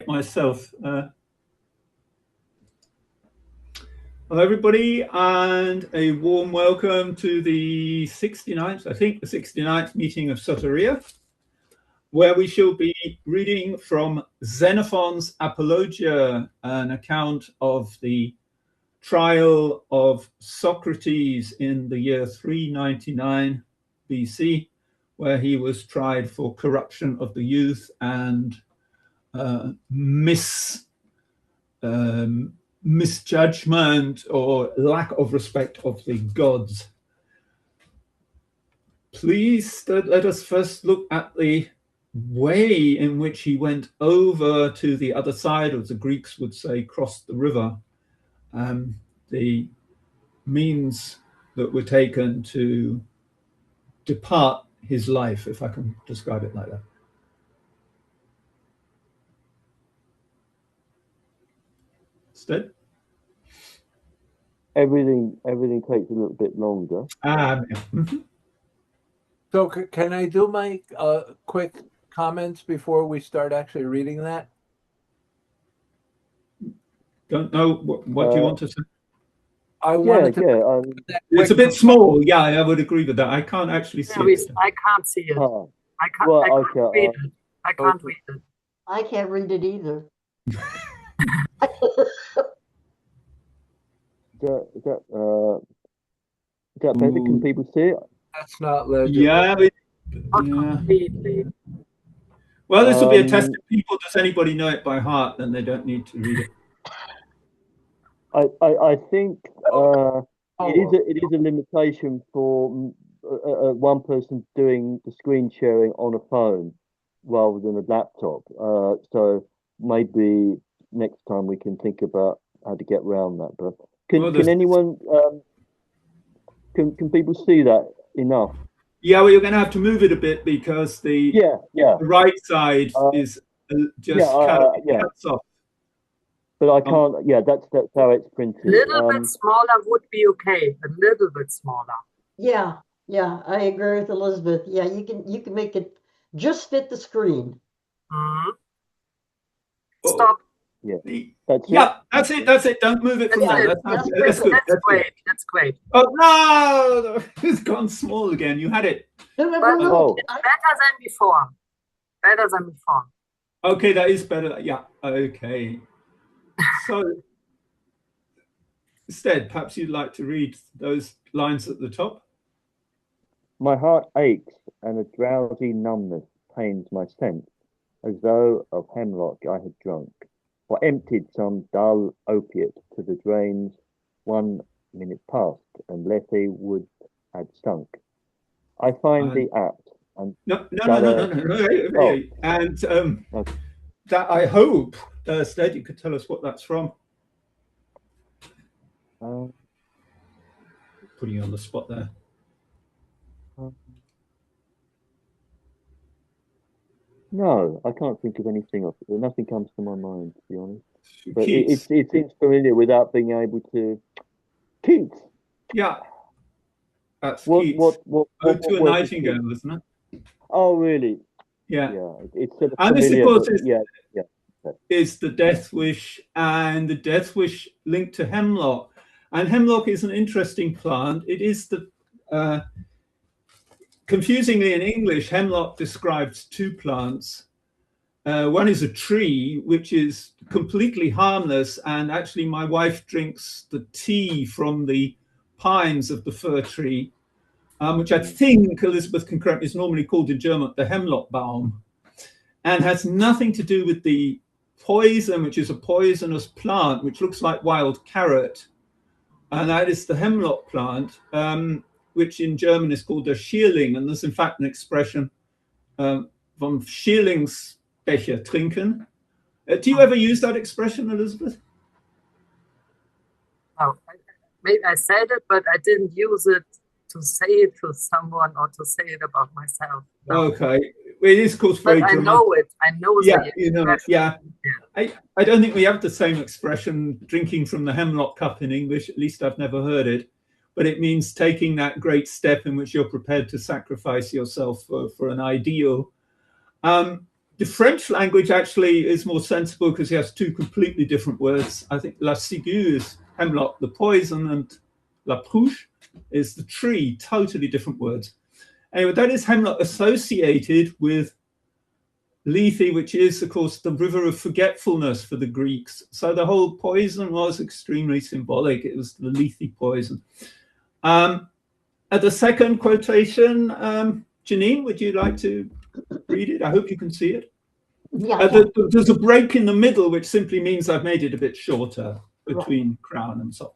myself. Hello, everybody, and a warm welcome to the 69th, I think, the 69th meeting of Soteria, where we shall be reading from Xenophon's Apologia, an account of the trial of Socrates in the year 399 BC, where he was tried for corruption of the youth and misjudgment or lack of respect of the gods. Please let us first look at the way in which he went over to the other side, as the Greeks would say, crossed the river. The means that were taken to depart his life, if I can describe it like that. Stead? Everything takes a little bit longer. So can I do my quick comments before we start actually reading that? Don't know what do you want to say? I wanted it's a bit small. Yeah, I would agree with that. I can't actually see it. I can't see it. I can't read it. I can't read it. I can't read it either. Is that better? Can people see it? That's not legible. Yeah. Well, this will be a test of people. Does anybody know it by heart? Then they don't need to read it. I think it is a limitation for one person doing the screen sharing on a phone rather than a laptop. So maybe next time we can think about how to get around that. But can anyone can people see that enough? Yeah, well, you're going to have to move it a bit because the right side is just cuts off. But I can't. Yeah, that's how it's printed. A little bit smaller would be okay. A little bit smaller. Yeah, I agree with Elizabeth. Yeah, you can make it just fit the screen. Stop. Yeah, that's it. Don't move it from there. That's good. That's great. Oh no, it's gone small again. You had it. No. Better than before. Okay, that is better. Yeah. Okay. So, instead, perhaps you'd like to read those lines at the top. My heart aches, and a drowsy numbness pains my sense, as though of hemlock I had drunk, or emptied some dull opiate to the drains. 1 minute passed, and Lethe-wards had sunk. I find thee apt, and no. And that I hope, Stead, you could tell us what that's from. Putting you on the spot there. No, I can't think of anything else. Nothing comes to my mind, to be honest. But it seems familiar without being able to. Keats. Yeah, that's Keats. What to a Nightingale, isn't it? Oh, really? Yeah. It's sort of and familiar, this, of course, is the death wish, and the death wish linked to hemlock. And hemlock is an interesting plant. It is the confusingly in English, hemlock describes two plants. One is a tree, which is completely harmless, and actually my wife drinks the tea from the pines of the fir tree, which I think Elizabeth can correct me, is normally called in German the hemlock balm, and has nothing to do with the poison, which is a poisonous plant, which looks like wild carrot, and that is the hemlock plant, which in German is called a Schierling, and there's in fact an expression from Schierlingsbecher trinken. Do you ever use that expression, Elizabeth? Oh, maybe I said it, but I didn't use it to say it to someone or to say it about myself. No. Okay, it is, of course, very dramatic. I know it. I know. Yeah, you know it. Yeah. I don't think we have the same expression, drinking from the hemlock cup, in English. At least I've never heard it. But it means taking that great step in which you're prepared to sacrifice yourself for an ideal. The French language actually is more sensible because it has two completely different words. I think la ciguë is hemlock, the poison, and la pruche is the tree, totally different words. Anyway, that is hemlock associated with Lethe, which is, of course, the river of forgetfulness for the Greeks. So the whole poison was extremely symbolic. It was the Lethe poison. At the second quotation, Janine, would you like to read it? I hope you can see it. Yeah, there's a break in the middle, which simply means I've made it a bit shorter between crown and so.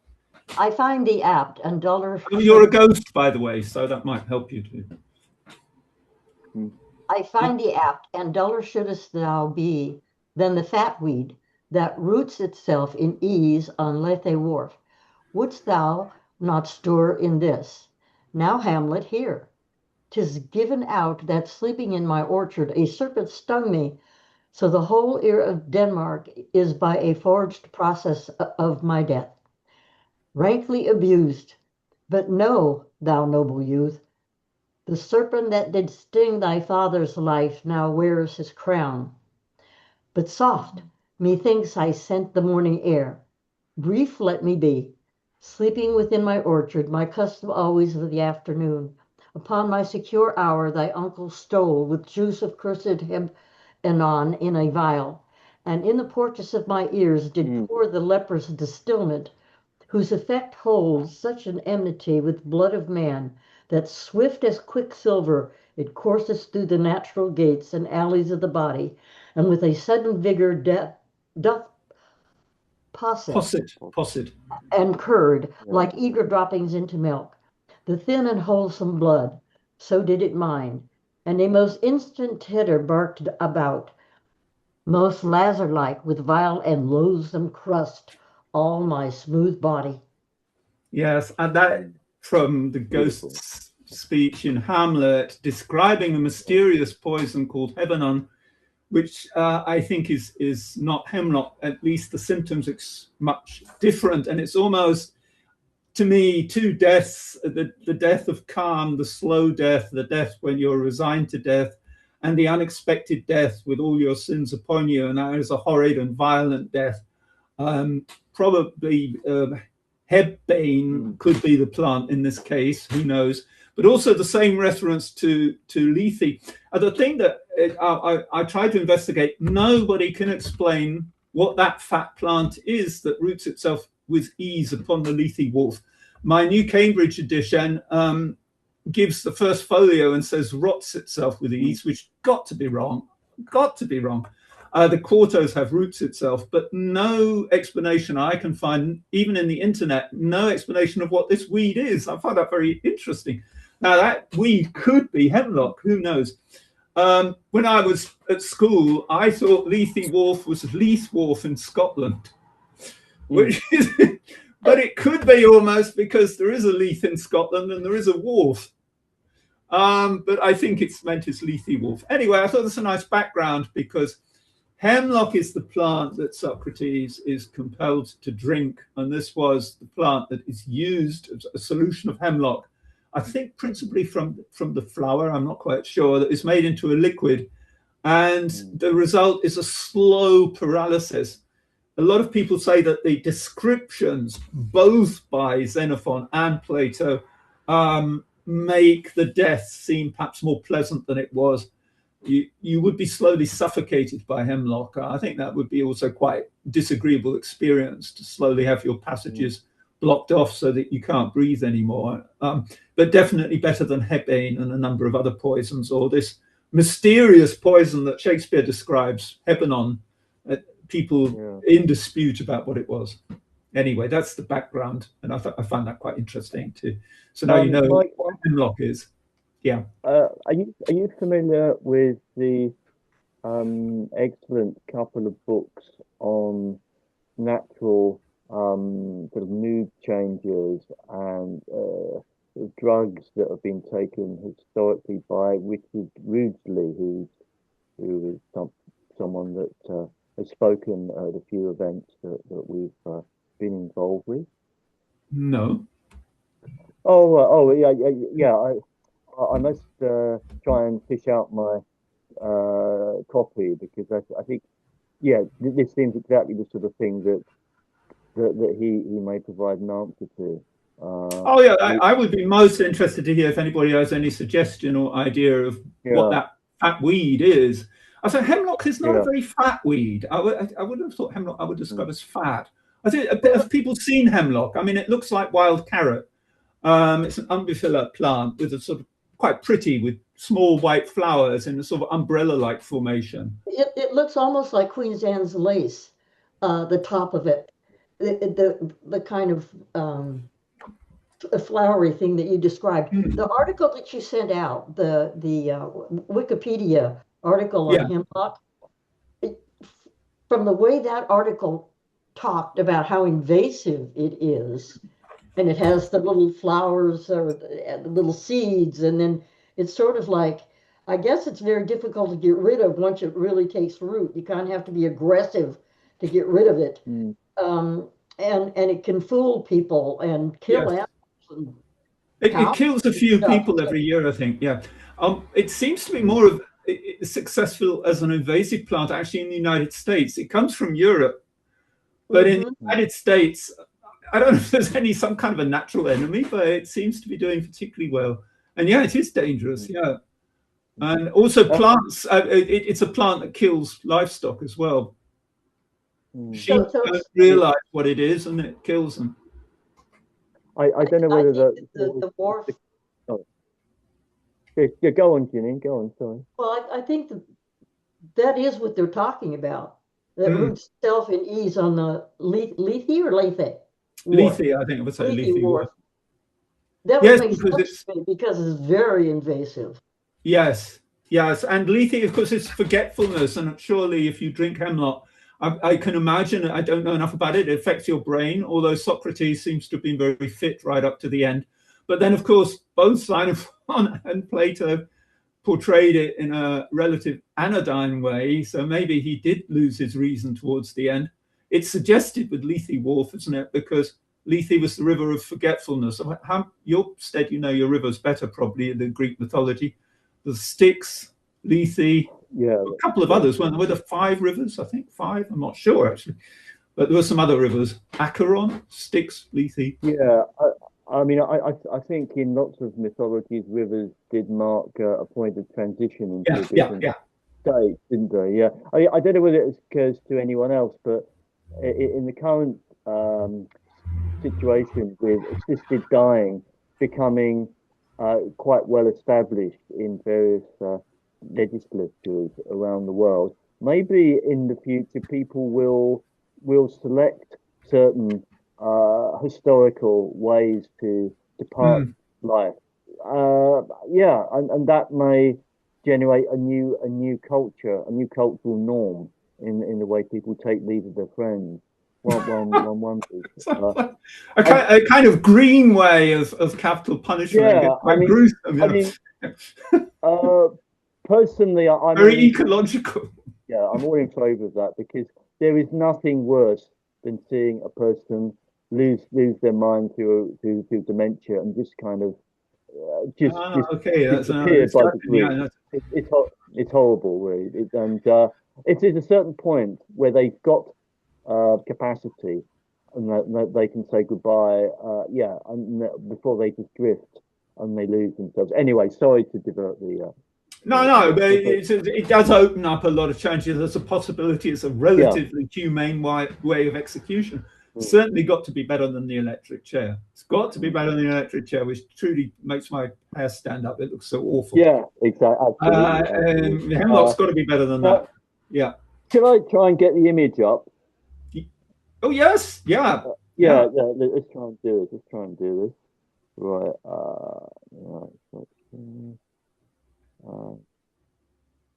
I find thee apt and duller. You're a ghost, by the way, so that might help you too. I find thee apt and duller shouldest thou be than the fat weed that roots itself in ease on Lethe wharf. Wouldst thou not stir in this? Now, Hamlet, hear. 'Tis given out that sleeping in my orchard a serpent stung me, so the whole ear of Denmark is by a forged process of my death. Rankly abused, but know, thou noble youth, the serpent that did sting thy father's life now wears his crown. But soft, methinks I scent the morning air. Brief let me be, sleeping within my orchard, my custom always of the afternoon. Upon my secure hour thy uncle stole with juice of cursed Xenophon in a vial, and in the porches of my ears did pour the leper's distilment, whose effect holds such an enmity with blood of man, that swift as quicksilver it courses through the natural gates and alleys of the body, and with a sudden vigor doth posset and curd like eager droppings into milk, the thin and wholesome blood. So did it mine, and a most instant titter barked about, most Lazar-like with vile and loathsome crust all my smooth body. Yes, and that from the ghost's speech in Hamlet, describing a mysterious poison called Hebenon, which I think is not hemlock. At least the symptoms are much different, and it's almost, to me, two deaths: the death of calm, the slow death, the death when you're resigned to death, and the unexpected death with all your sins upon you. And that is a horrid and violent death. Probably Hebbane could be the plant in this case, who knows? But also the same reference to Lethe. The thing that I tried to investigate, nobody can explain what that fat plant is that roots itself with ease upon the Lethe wharf. My New Cambridge edition gives the first folio and says rots itself with ease, which got to be wrong. The quartos have roots itself, but no explanation I can find, even in the internet, no explanation of what this weed is. I find that very interesting. Now, that weed could be hemlock, who knows? When I was at school, I thought Lethe wharf was Leith wharf in Scotland, which is, but it could be almost, because there is a Leith in Scotland and there is a wharf. But I think it's meant as Lethe wharf. Anyway, I thought that's a nice background, because hemlock is the plant that Socrates is compelled to drink, and this was the plant that is used as a solution of hemlock, I think principally from the flower, I'm not quite sure, that is made into a liquid, and the result is a slow paralysis. A lot of people say that the descriptions, both by Xenophon and Plato, make the death seem perhaps more pleasant than it was. You would be slowly suffocated by hemlock. I think that would be also quite disagreeable experience, to slowly have your passages blocked off so that you can't breathe anymore. But definitely better than Hebbane and a number of other poisons, or this mysterious poison that Shakespeare describes, Hebenon. People in dispute about what it was. Anyway, that's the background, and I find that quite interesting too. So now you know what hemlock is. Yeah. Are you familiar with the excellent couple of books on natural sort of mood changes and drugs that have been taken historically by Richard Ridgely, who is someone that has spoken at a few events that we've been involved with? No. Oh, yeah. I must try and fish out my copy, because I think, yeah, this seems exactly the sort of thing that he may provide an answer to. Oh yeah, I would be most interested to hear if anybody has any suggestion or idea of what that fat weed is. I said hemlock is not a very fat weed. I would have thought hemlock I would describe as fat. I think have people seen hemlock? I mean, it looks like wild carrot. It's an umbelliferous plant with a sort of quite pretty with small white flowers in a sort of umbrella-like formation. It looks almost like Queen Anne's lace, the top of it, the kind of flowery thing that you described. The article that you sent out, the Wikipedia article on hemlock, from the way that article talked about how invasive it is, and it has the little flowers or the little seeds, and then it's sort of like, I guess it's very difficult to get rid of once it really takes root. You kind of have to be aggressive to get rid of it. And it can fool people and kill animals. And it kills a few people every year, I think. Yeah, it seems to be more of successful as an invasive plant actually in the United States. It comes from Europe, but in the United States, I don't know if there's some kind of a natural enemy, but it seems to be doing particularly well. And yeah, it is dangerous. Yeah, and also plants. It's a plant that kills livestock as well. Sheep don't realize what it is, and it kills them. I don't know whether the wharf. Yeah, go on, Ginny. Go on. Sorry. Well, I think that is what they're talking about. That roots itself in ease on the Lethe or Lethe? Lethe, I think I would say Lethe-wards. That would make sense to me because it's very invasive. Yes, and Lethe, of course, is forgetfulness, and surely if you drink hemlock, I can imagine, I don't know enough about it, it affects your brain, although Socrates seems to have been very fit right up to the end. But then, of course, both Xenophon and Plato portrayed it in a relative anodyne way, so maybe he did lose his reason towards the end. It's suggested with Lethe-wards, isn't it? Because Lethe was the river of forgetfulness. Your your rivers better probably in the Greek mythology. The Styx, Lethe, a couple of others. Were there 5 rivers? I think 5. I'm not sure actually, but there were some other rivers: Acheron, Styx, Lethe. Yeah, I mean, I think in lots of mythologies, rivers did mark a point of transition into a different state, didn't they? Yeah, I don't know whether it occurs to anyone else, but in the current situation with assisted dying becoming quite well established in various legislatures around the world, maybe in the future people will select certain historical ways to depart life. And that may generate a new culture, a new cultural norm in the way people take leave of their friends. One wonders. A kind of green way of capital punishment. Yeah, quite gruesome. Personally, I'm very ecological. Yeah, I'm all in favour of that, because there is nothing worse than seeing a person lose their mind through dementia and just kind of disappear by the grief. It's horrible, really. It's at a certain point where they've got capacity and that they can say goodbye, and before they just drift and they lose themselves. Anyway, sorry to divert the. No, but it does open up a lot of challenges. There's a possibility it's a relatively humane way of execution. Certainly got to be better than the electric chair. It's got to be better than the electric chair, which truly makes my hair stand up. It looks so awful. Yeah, exactly. The hemlock's got to be better than that. Yeah. Can I try and get the image up? Oh yes, yeah. Let's try and do this. Right.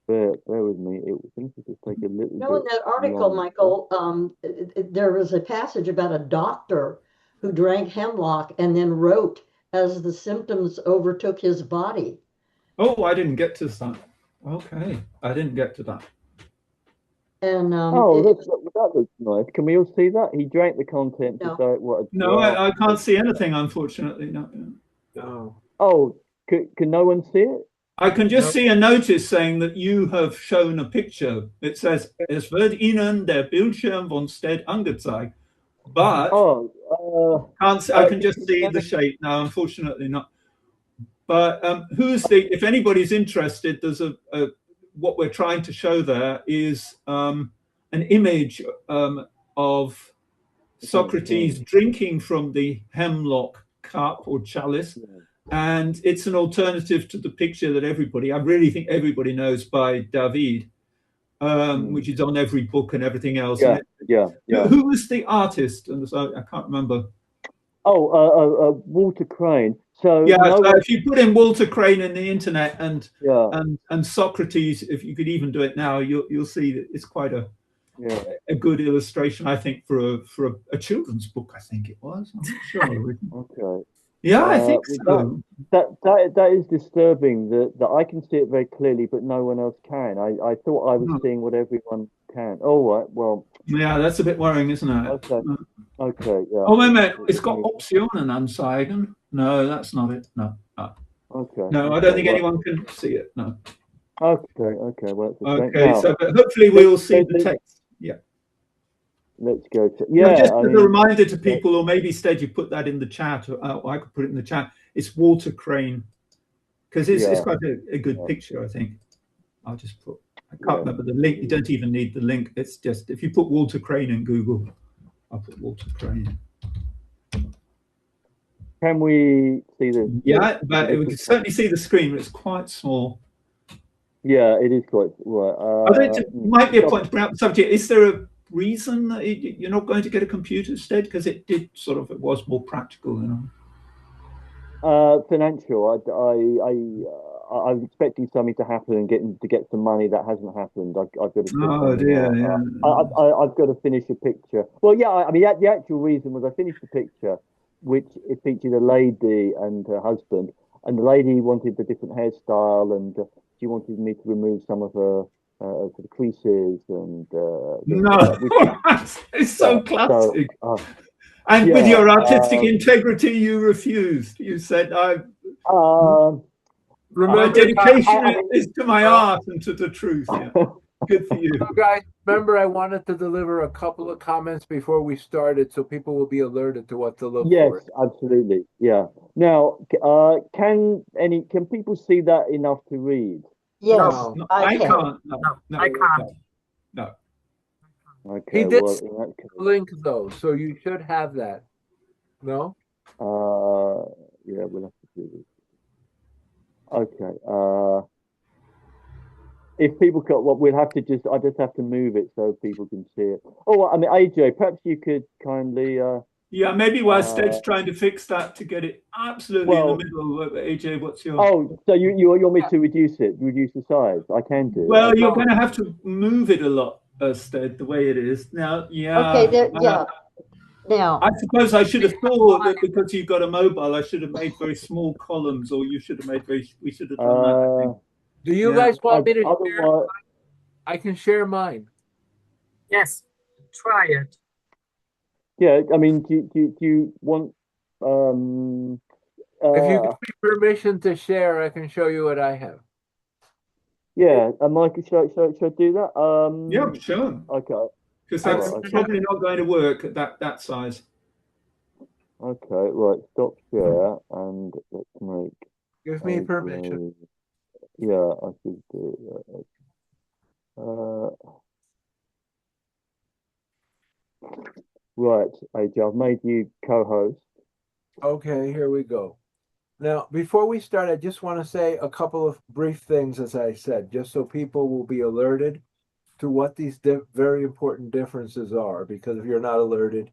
Bear with me. It seems to just take a little bit. In that article, Michael, there was a passage about a doctor who drank hemlock and then wrote as the symptoms overtook his body. Oh, I didn't get to that. Okay, I didn't get to that. And that looks nice. Can we all see that? He drank the contents. No, I can't see anything, unfortunately. No. Oh, can no one see it? I can just No. see a notice saying that you have shown a picture. It says, es wird Ihnen der Bildschirm von Stead angezeigt. But I can just see the shape now, unfortunately not. But if anybody's interested, there's what we're trying to show there is an image of Socrates drinking from the hemlock cup or chalice. And it's an alternative to the picture that I really think everybody knows by David, which is on every book and everything else. Who was the artist? And so I can't remember. Walter Crane. So if you put in Walter Crane in the internet and Socrates, if you could even do it now, you'll see that it's quite a good illustration, I think, for a children's book. I think it was. I'm not sure. Okay. Yeah, I think so. That is disturbing. That I can see it very clearly, but no one else can. I thought I was seeing what everyone can. Oh, right. Well. Yeah, that's a bit worrying, isn't it? Okay. Yeah. Oh, wait a minute. It's got Optionen anzeigen. No, that's not it. No. Okay. No, I don't think anyone can see it. No. Okay. Well, okay. So, but hopefully we'll see the text. Yeah. Let's go to just as a reminder to people, or maybe instead you put that in the chat, or I could put it in the chat. It's Walter Crane, because it's quite a good picture, I think. I'll just put. I can't remember the link. You don't even need the link. It's just if you put Walter Crane in Google, I'll put Walter Crane. Can we see the? Yeah, but we can certainly see the screen. But it's quite small. Yeah, it is quite. Right. Might be a point to bring up the subject. Is there a reason that you're not going to get a computer instead? Because it was more practical, Financial. I was expecting something to happen and to get some money. That hasn't happened. I've got to. Oh dear, yeah. I've got to finish a picture. Well, yeah. I mean, the actual reason was I finished the picture, which it featured a lady and her husband, and the lady wanted a different hairstyle, and she wanted me to remove some of her sort of creases and. It's so classic. And with your artistic integrity, you refused. You said, my dedication is to my art and to the truth. Yeah. Good for you. So guys, remember I wanted to deliver a couple of comments before we started so people will be alerted to what to look for. Yes, absolutely. Yeah. Now, can people see that enough to read? Yes, no, I can't. No, I can't. No. Okay. He did link though, so you should have that. No? Yeah, we'll have to do this. Okay. If people can, we'll have to I just have to move it so people can see it. Oh, I mean, AJ, perhaps you could kindly. Yeah, maybe while Stead's trying to fix that to get it absolutely in the middle. AJ, what's your? Oh, so you want me to reduce the size? I can do. Well, you're going to have to move it a lot, Stead, the way it is now. Yeah. Okay. Now, I suppose I should have thought that because you've got a mobile, I should have made very small columns, or you should have made we should have done that. I think. Do you guys want me to share? I can share mine. Yes, try it. Yeah, I mean, do you want? If you give me permission to share, I can show you what I have. Yeah, Mike, should I do that? Yeah, sure. Okay. Because that's probably not going to work at that size. Okay, right. Stop share and let's make. Give me permission. Yeah, I should do it. Right, AJ, I've made you co-host. Okay, here we go. Now, before we start, I just want to say a couple of brief things, as I said, just so people will be alerted to what these very important differences are, because if you're not alerted,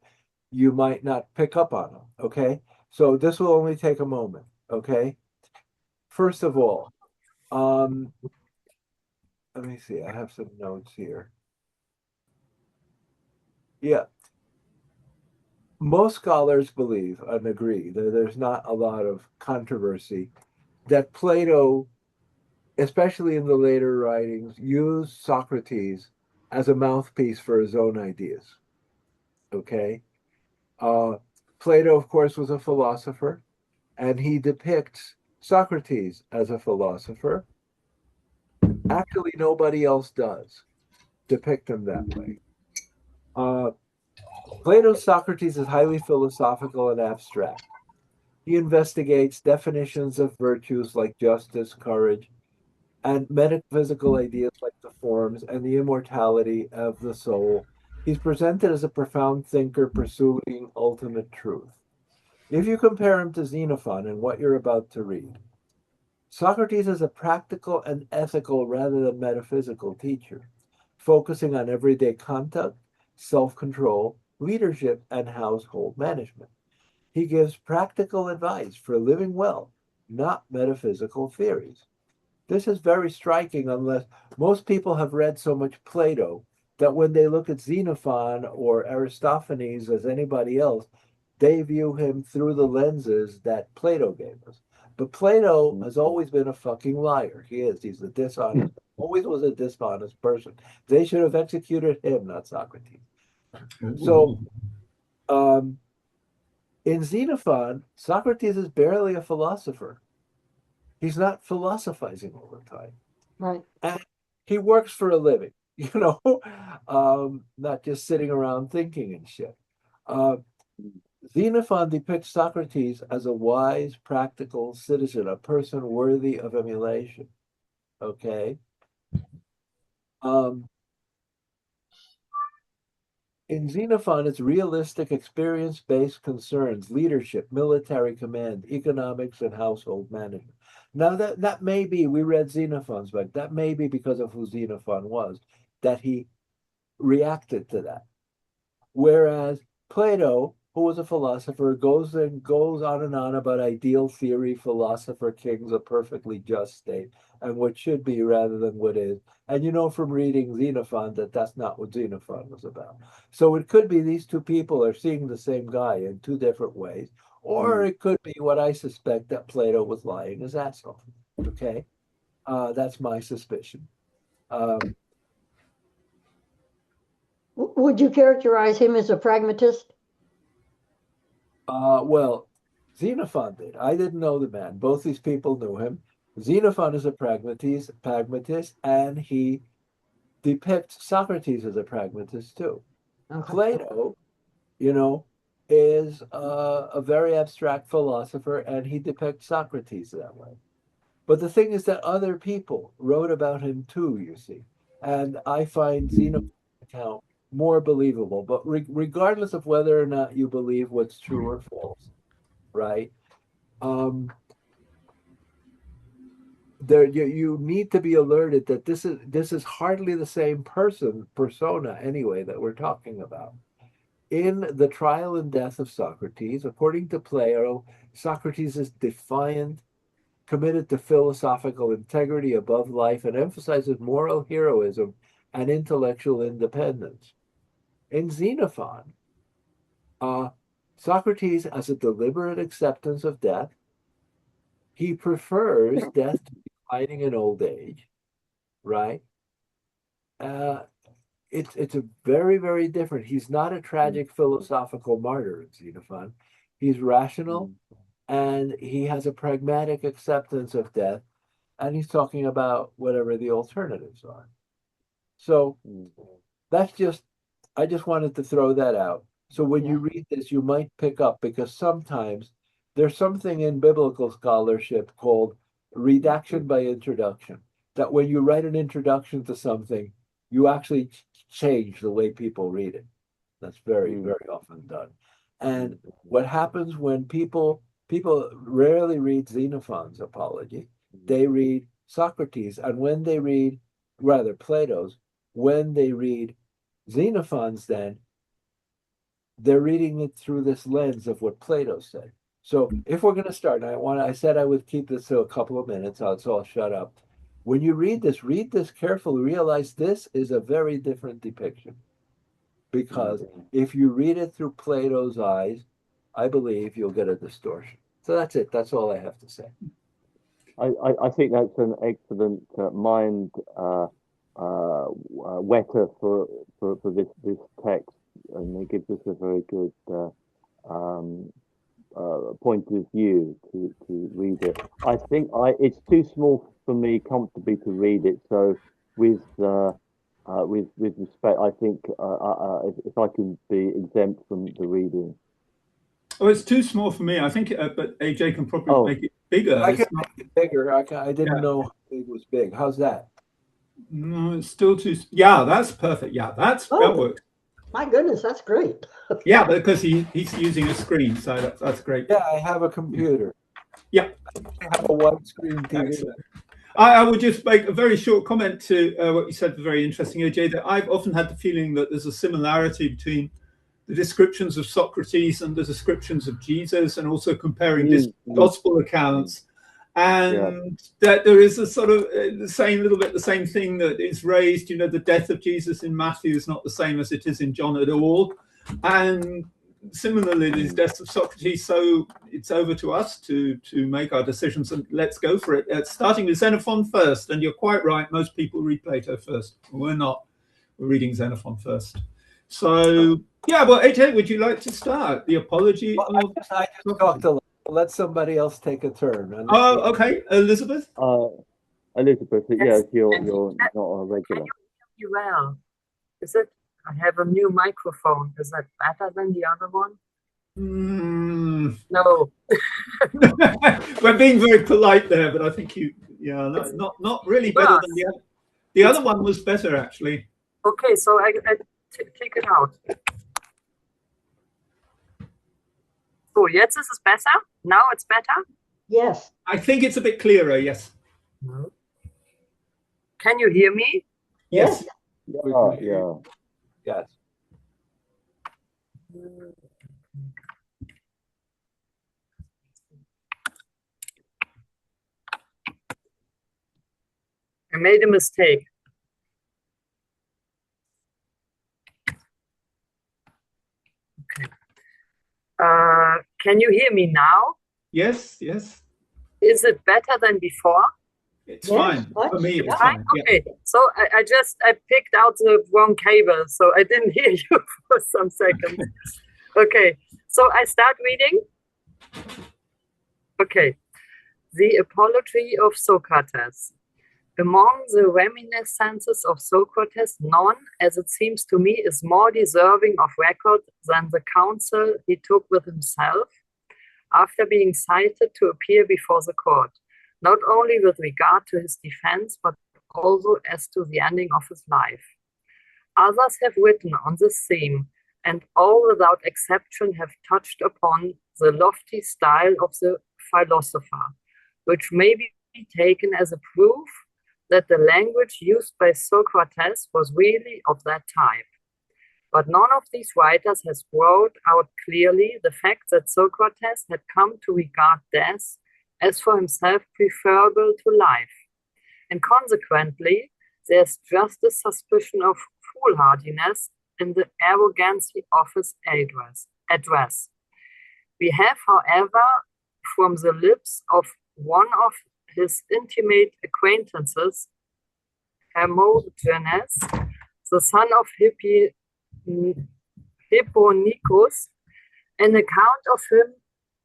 you might not pick up on them, okay? So this will only take a moment, okay? First of all, let me see, I have some notes here. Yeah. Most scholars believe and agree that there's not a lot of controversy that Plato, especially in the later writings, used Socrates as a mouthpiece for his own ideas. Okay? Plato, of course, was a philosopher, and he depicts Socrates as a philosopher, Actually, nobody else does depict him that way. Plato's Socrates is highly philosophical and abstract. He investigates definitions of virtues like justice, courage, and metaphysical ideas like the forms and the immortality of the soul. He's presented as a profound thinker pursuing ultimate truth. If you compare him to Xenophon and what you're about to read, Socrates is a practical and ethical rather than metaphysical teacher, focusing on everyday conduct, self control, leadership, and household management. He gives practical advice for living well, not metaphysical theories. This is very striking, unless most people have read so much Plato that when they look at Xenophon or Aristophanes as anybody else, they view him through the lenses that Plato gave us. But Plato has always been a fucking liar. He is. He's a dishonest, always was a dishonest person. They should have executed him, not Socrates. So, in Xenophon, Socrates is barely a philosopher. He's not philosophizing all the time. Right. And he works for a living, not just sitting around thinking and shit. Xenophon depicts Socrates as a wise, practical citizen, a person worthy of emulation. Okay. In Xenophon, it's realistic, experience-based concerns, leadership, military command, economics, and household management. Now that may be, we read Xenophon's book, that may be because of who Xenophon was, that he reacted to that. Whereas Plato, who was a philosopher, goes on and on about ideal theory, philosopher, kings, a perfectly just state, and what should be rather than what is. And you know from reading Xenophon that that's not what Xenophon was about. So it could be these two people are seeing the same guy in two different ways, or it could be what I suspect, that Plato was lying his ass off. Okay, that's my suspicion. Would you characterize him as a pragmatist? Well, Xenophon did. I didn't know the man. Both these people knew him. Xenophon is a pragmatist, and he depicts Socrates as a pragmatist too. Okay. Plato, you know, is a very abstract philosopher, and he depicts Socrates that way. But the thing is that other people wrote about him too, you see. And I find Xenophon's account more believable. But regardless of whether or not you believe what's true or false, right? There you need to be alerted that this is hardly the same persona anyway that we're talking about. In the trial and death of Socrates, according to Plato, Socrates is defiant, committed to philosophical integrity above life, and emphasizes moral heroism and intellectual independence. In Xenophon, Socrates has a deliberate acceptance of death. He prefers death to declining in old age, right? Uh, it's a very, very different. He's not a tragic philosophical martyr in Xenophon. He's rational, and he has a pragmatic acceptance of death, and he's talking about whatever the alternatives are. So that's just, I just wanted to throw that out. So when you read this, you might pick up, because sometimes there's something in biblical scholarship called redaction by introduction, that when you write an introduction to something, you actually change the way people read it. That's very, very often done. And what happens when people rarely read Xenophon's Apology, they read Socrates, and when they read, rather Plato's, when they read Xenophon's, then they're reading it through this lens of what Plato said. So if we're going to start, and I said I would keep this to a couple of minutes, so I'll shut up. When you read this carefully, realize this is a very different depiction. Because if you read it through Plato's eyes, I believe you'll get a distortion. So that's it. That's all I have to say. I think that's an excellent mind whetter for this text, and it gives us a very good point of view to read it. I think it's too small for me comfortably to read it. So with respect, I think if I can be exempt from the reading. Oh, it's too small for me. I think, but AJ can probably make it bigger. I can make it bigger. I didn't know it was big. How's that? No, it's still too. Yeah, that's perfect. Yeah, that works. My goodness, that's great. Yeah, because he's using a screen, so that's great. Yeah, I have a computer. Yeah, I have a one-screen TV. Excellent. I would just make a very short comment to what you said, very interesting, AJ, that I've often had the feeling that there's a similarity between the descriptions of Socrates and the descriptions of Jesus, and also comparing gospel accounts. And that there is a sort of the same thing that is raised, the death of Jesus in Matthew is not the same as it is in John at all. And similarly, the death of Socrates, so it's over to us to make our decisions, and let's go for it. Starting with Xenophon first, and you're quite right, most people read Plato first. We're not. We're reading Xenophon first. So, yeah, well, AJ, would you like to start? The Apology of... I just talked a lot. Let somebody else take a turn. Oh, okay. Elizabeth? Elizabeth, yes, you're not a regular. Well, is it? I have a new microphone. Is that better than the other one? No. We're being very polite there, but I think not really better than the other. The other one was better, actually. Okay, so I take it out. So, jetzt ist es besser? Now it's better? Yes. I think it's a bit clearer, yes. Can you hear me? Yes. Yeah. Yes. I made a mistake. Okay. Can you hear me now? Yes, yes. Is it better than before? It's fine. For me, it's fine. Okay, so I picked out the wrong cable, so I didn't hear you for some seconds. Okay, so I start reading. Okay, the Apology of Socrates. Among the reminiscences of Socrates, none, as it seems to me, is more deserving of record than the counsel he took with himself after being cited to appear before the court, not only with regard to his defense, but also as to the ending of his life. Others have written on this theme, and all without exception have touched upon the lofty style of the philosopher, which may be taken as a proof that the language used by Socrates was really of that type. But none of these writers has brought out clearly the fact that Socrates had come to regard death as for himself preferable to life. And consequently, there's just a suspicion of foolhardiness in the arrogancy of his address. We have, however, from the lips of one of his intimate acquaintances, Hermogenes, the son of Hipponicus, an account of him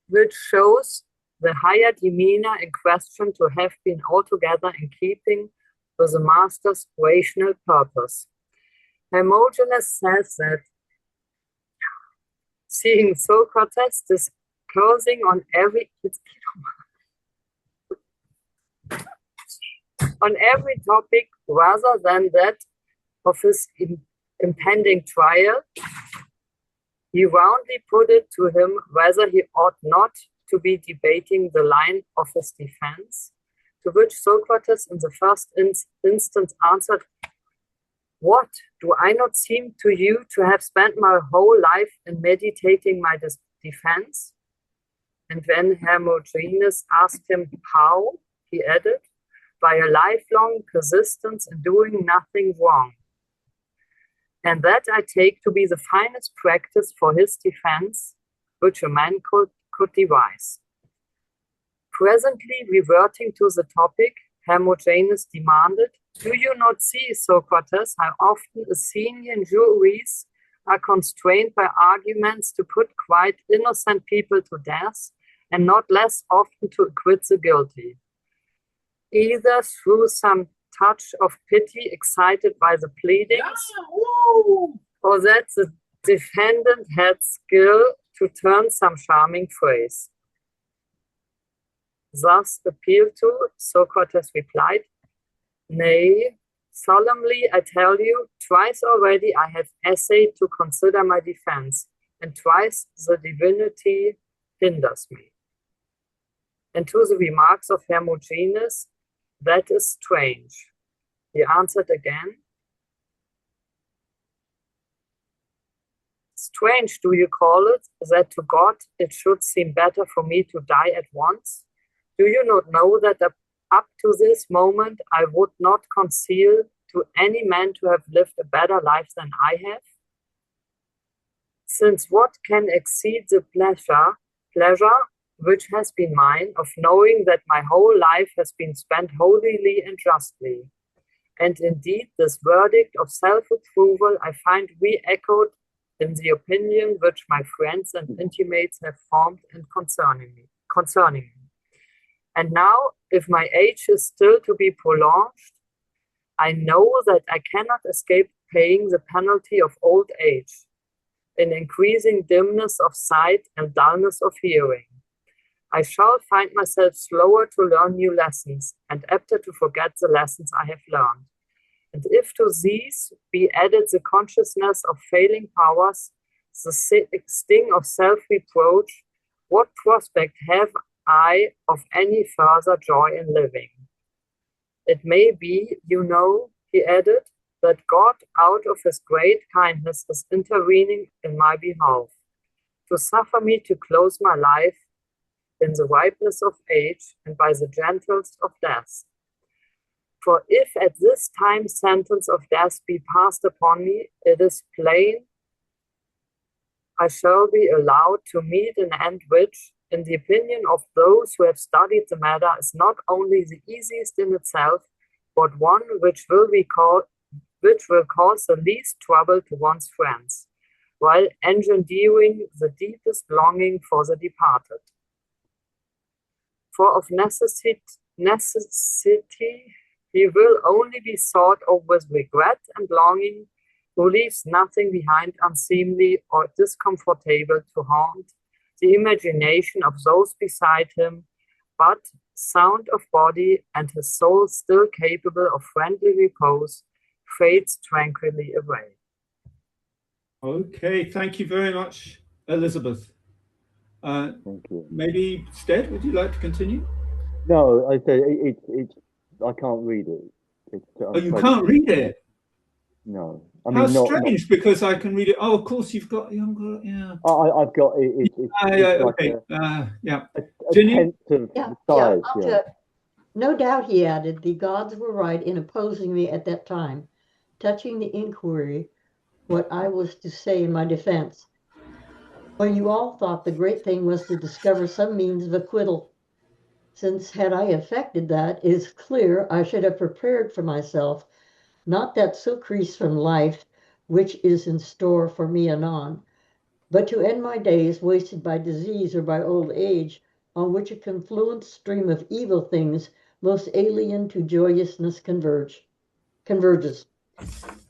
which shows the higher demeanor in question to have been altogether in keeping with the master's rational purpose. Hermogenes says that seeing Socrates discoursing on every topic rather than that of his impending trial, he roundly put it to him whether he ought not to be debating the line of his defense, to which Socrates in the first instance answered, "What, do I not seem to you to have spent my whole life in meditating my defense?" And when Hermogenes asked him how, he added, "By a lifelong persistence in doing nothing wrong. And that I take to be the finest practice for his defense, which a man could devise." Presently, reverting to the topic, Hermogenes demanded, "Do you not see, Socrates, how often Athenian juries are constrained by arguments to put quite innocent people to death, and not less often to acquit the guilty, either through some touch of pity excited by the pleadings, or that the defendant had skill to turn some charming phrase. Thus appealed to, Socrates replied, "Nay, solemnly I tell you, twice already I have essayed to consider my defense, and twice the divinity hinders me." And to the remarks of Hermogenes, "That is strange." He answered again, "Strange do you call it, that to God it should seem better for me to die at once? Do you not know that up to this moment I would not conceal to any man to have lived a better life than I have? Since what can exceed the pleasure which has been mine of knowing that my whole life has been spent holily and justly? And indeed, this verdict of self-approval I find re-echoed in the opinion which my friends and intimates have formed and concerning me. And now, if my age is still to be prolonged, I know that I cannot escape paying the penalty of old age, in increasing dimness of sight and dullness of hearing. I shall find myself slower to learn new lessons, and apter to forget the lessons I have learned. And if to these be added the consciousness of failing powers, the sting of self-reproach, what prospect have I of any further joy in living? It may be, you know," he added, "that God, out of his great kindness, is intervening in my behalf, to suffer me to close my life in the ripeness of age and by the gentleness of death. For if at this time sentence of death be passed upon me, it is plain I shall be allowed to meet an end which, in the opinion of those who have studied the matter, is not only the easiest in itself, but one which will cause the least trouble to one's friends, while engendering the deepest longing for the departed. For of necessity he will only be thought of with regret and longing, who leaves nothing behind unseemly or discomfortable to haunt the imagination of those beside him, but sound of body and his soul still capable of friendly repose, fades tranquilly away. Okay, thank you very much, Elizabeth. Thank you. Maybe Stead, would you like to continue? No, I said it's I can't read it. Oh, you can't read it? No. I How mean, strange, because I can read it. Oh, of course, you haven't got, yeah. I've got it. It's okay. Like yeah. a tenth of the size. Yeah. No doubt, he added, the gods were right in opposing me at that time, touching the inquiry what I was to say in my defense, when you all thought the great thing was to discover some means of acquittal. Since had I effected that, it is clear I should have prepared for myself not that surcease from life which is in store for me anon, but to end my days wasted by disease or by old age, on which a confluent stream of evil things most alien to joyousness converges.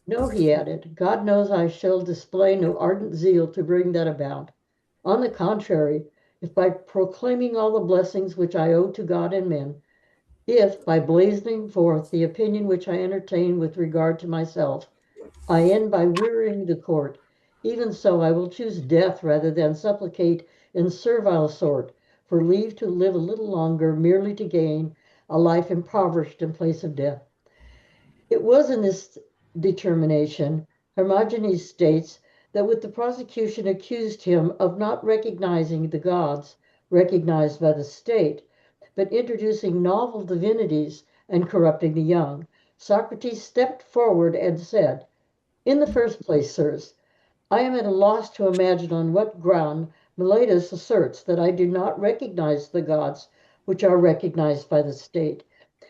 No, he added, God knows I shall display no ardent zeal to bring that about. On the contrary, if by proclaiming all the blessings which I owe to God and men, if by blazoning forth the opinion which I entertain with regard to myself, I end by wearying the court, even so I will choose death rather than supplicate in servile sort for leave to live a little longer merely to gain a life impoverished in place of death. It was in this determination, Hermogenes states, that with the prosecution accused him of not recognizing the gods recognized by the state, but introducing novel divinities and corrupting the young, Socrates stepped forward and said, in the first place, sirs, I am at a loss to imagine on what ground Meletus asserts that I do not recognize the gods which are recognized by the state,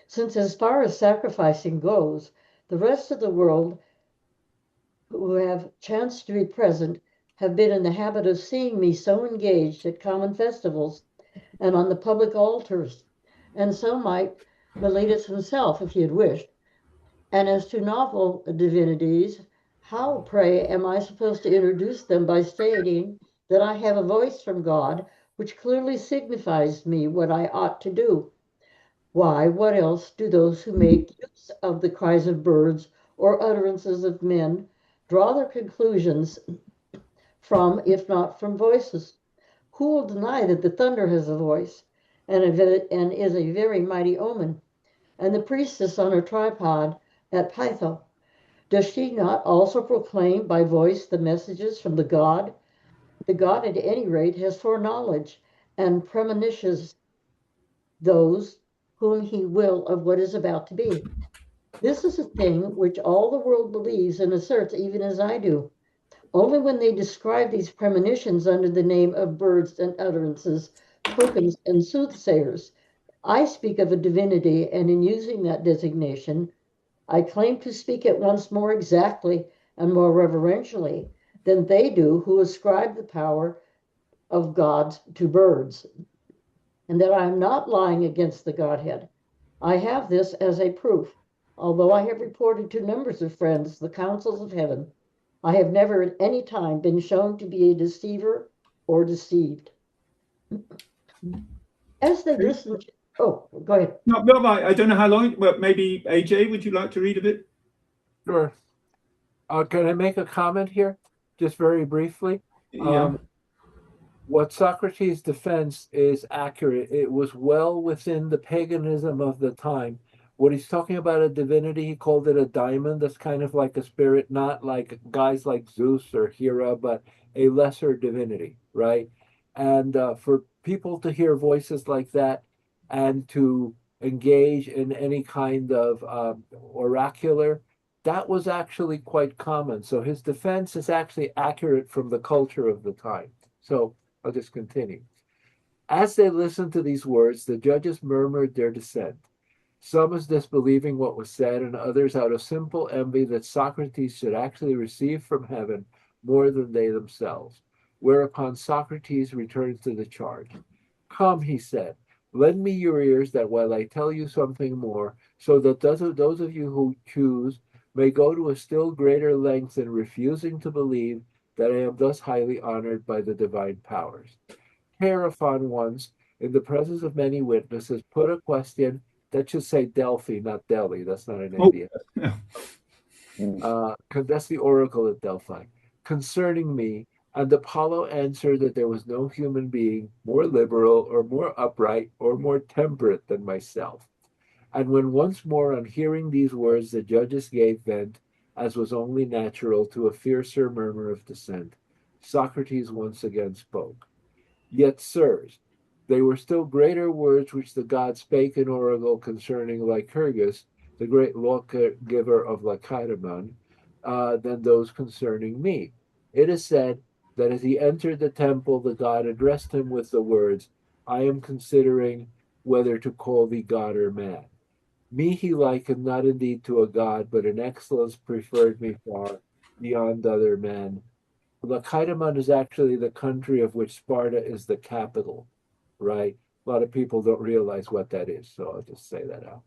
since as far as sacrificing goes, the rest of the world who have chanced to be present have been in the habit of seeing me so engaged at common festivals and on the public altars, and so might Meletus himself, if he had wished. And as to novel divinities, how, pray, am I supposed to introduce them by stating that I have a voice from God which clearly signifies me what I ought to do? Why, what else do those who make use of the cries of birds or utterances of men draw their conclusions from, if not from voices? Who will deny that the thunder has a voice and is a very mighty omen? And the priestess on her tripod at Pytho, does she not also proclaim by voice the messages from the god? The god, at any rate, has foreknowledge and premonitions those whom he will of what is about to be. This is a thing which all the world believes and asserts, even as I do. Only when they describe these premonitions under the name of birds and utterances, tokens, and soothsayers, I speak of a divinity, and in using that designation, I claim to speak at once more exactly and more reverentially than they do who ascribe the power of gods to birds, and that I am not lying against the Godhead. I have this as a proof. Although I have reported to numbers of friends the counsels of heaven, I have never at any time been shown to be a deceiver or deceived. As they listened, oh, go ahead. No, I don't know how long. Well, maybe AJ, would you like to read a bit? Sure. Can I make a comment here, just very briefly? Yeah. What Socrates' defense is accurate. It was well within the paganism of the time. What he's talking about a divinity, he called it a daimon. That's kind of like a spirit, not like guys like Zeus or Hera, but a lesser divinity, right? And for people to hear voices like that and to engage in any kind of oracular, that was actually quite common. So his defense is actually accurate from the culture of the time. So I'll just continue. As they listened to these words, the judges murmured their dissent, some as disbelieving what was said, and others out of simple envy that Socrates should actually receive from heaven more than they themselves. Whereupon Socrates returned to the charge. Come, he said, lend me your ears that while I tell you something more, so that those of you who choose may go to a still greater length in refusing to believe that I am thus highly honored by the divine powers. Xenophon once, in the presence of many witnesses, put a question that should say Delphi, not Delhi. That's not an India. That's the oracle at Delphi. Concerning me, and Apollo answered that there was no human being more liberal or more upright or more temperate than myself. And when once more on hearing these words the judges gave vent, as was only natural, to a fiercer murmur of dissent, Socrates once again spoke. Yet, sirs, they were still greater words which the god spake in oracle concerning Lycurgus, the great lawgiver of Lacedaemon, than those concerning me. It is said that as he entered the temple, the god addressed him with the words, I am considering whether to call thee god or man. Me he likened not indeed to a god, but in excellence preferred me far beyond other men. Lacedaemon is actually the country of which Sparta is the capital, right? A lot of people don't realize what that is, so I'll just say that out.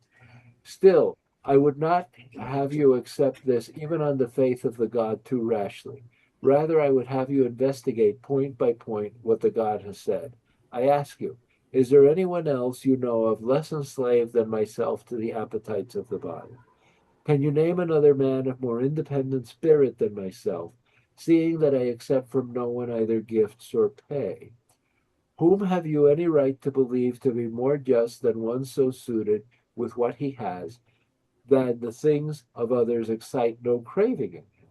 Still, I would not have you accept this even on the faith of the god too rashly. Rather, I would have you investigate point by point what the god has said. I ask you, is there anyone else you know of less enslaved than myself to the appetites of the body? Can you name another man of more independent spirit than myself, seeing that I accept from no one either gifts or pay? Whom have you any right to believe to be more just than one so suited with what he has, that the things of others excite no craving in him?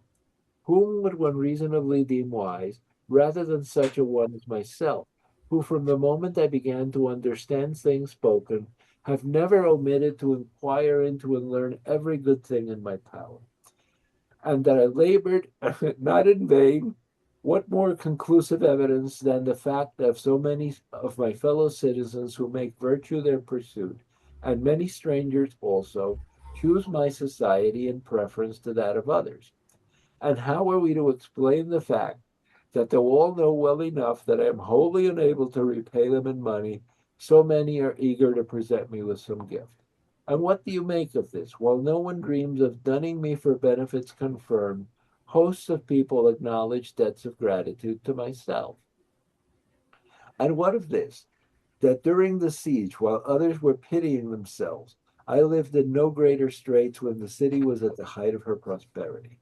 Whom would one reasonably deem wise, rather than such a one as myself, who from the moment I began to understand things spoken, have never omitted to inquire into and learn every good thing in my power, and that I labored not in vain? What more conclusive evidence than the fact of so many of my fellow citizens who make virtue their pursuit, and many strangers also, choose my society in preference to that of others? And how are we to explain the fact that though all know well enough that I am wholly unable to repay them in money, so many are eager to present me with some gift? And what do you make of this? While no one dreams of dunning me for benefits confirmed, hosts of people acknowledge debts of gratitude to myself. And what of this? That during the siege, while others were pitying themselves, I lived in no greater straits when the city was at the height of her prosperity.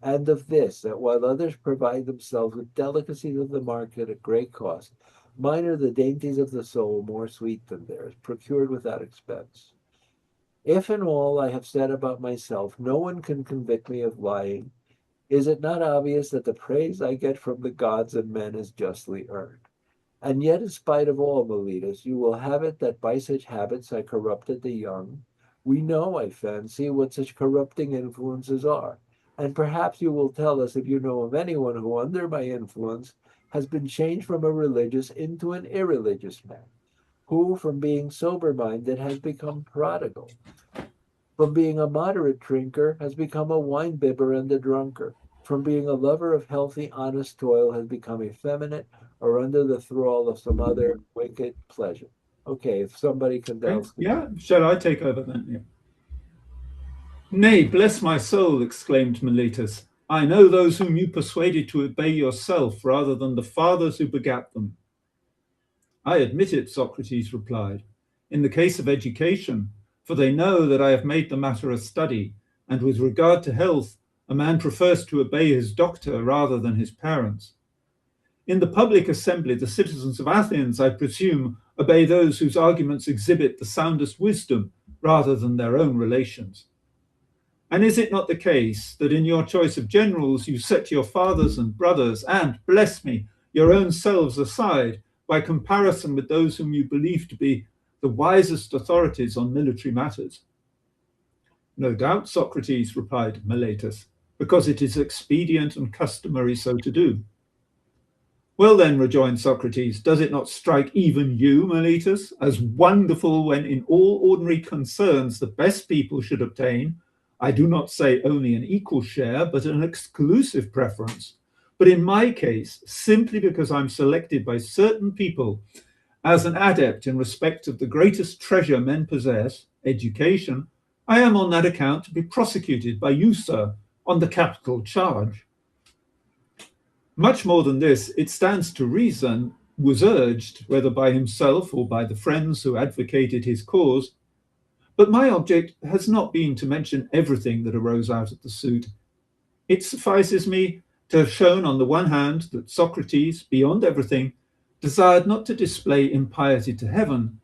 And of this, that while others provide themselves with delicacies of the market at great cost, mine are the dainties of the soul more sweet than theirs, procured without expense. If in all I have said about myself no one can convict me of lying, is it not obvious that the praise I get from the gods and men is justly earned? And yet, in spite of all, Meletus, you will have it that by such habits I corrupted the young. We know, I fancy, what such corrupting influences are. And perhaps you will tell us if you know of anyone who, under my influence, has been changed from a religious into an irreligious man, who, from being sober-minded, has become prodigal, from being a moderate drinker, has become a wine-bibber and a drunkard, from being a lover of healthy, honest toil, has become effeminate or under the thrall of some other wicked pleasure. Okay, if somebody can Okay. delve. Yeah, shall I take over then? Yeah. Nay, bless my soul, exclaimed Meletus. I know those whom you persuaded to obey yourself rather than the fathers who begat them. I admit it, Socrates replied, in the case of education, for they know that I have made the matter a study, and with regard to health, a man prefers to obey his doctor rather than his parents. In the public assembly, the citizens of Athens, I presume, obey those whose arguments exhibit the soundest wisdom rather than their own relations. And is it not the case that in your choice of generals you set your fathers and brothers and, bless me, your own selves aside by comparison with those whom you believe to be the wisest authorities on military matters? No doubt, Socrates, replied Meletus, because it is expedient and customary so to do. Well then, rejoined Socrates, does it not strike even you, Meletus, as wonderful when in all ordinary concerns the best people should obtain, I do not say only an equal share, but an exclusive preference, but in my case, simply because I'm selected by certain people as an adept in respect of the greatest treasure men possess, education, I am on that account to be prosecuted by you, sir, on the capital charge. Much more than this, it stands to reason, was urged, whether by himself or by the friends who advocated his cause. But my object has not been to mention everything that arose out of the suit. It suffices me to have shown, on the one hand, that Socrates, beyond everything, desired not to display impiety to heaven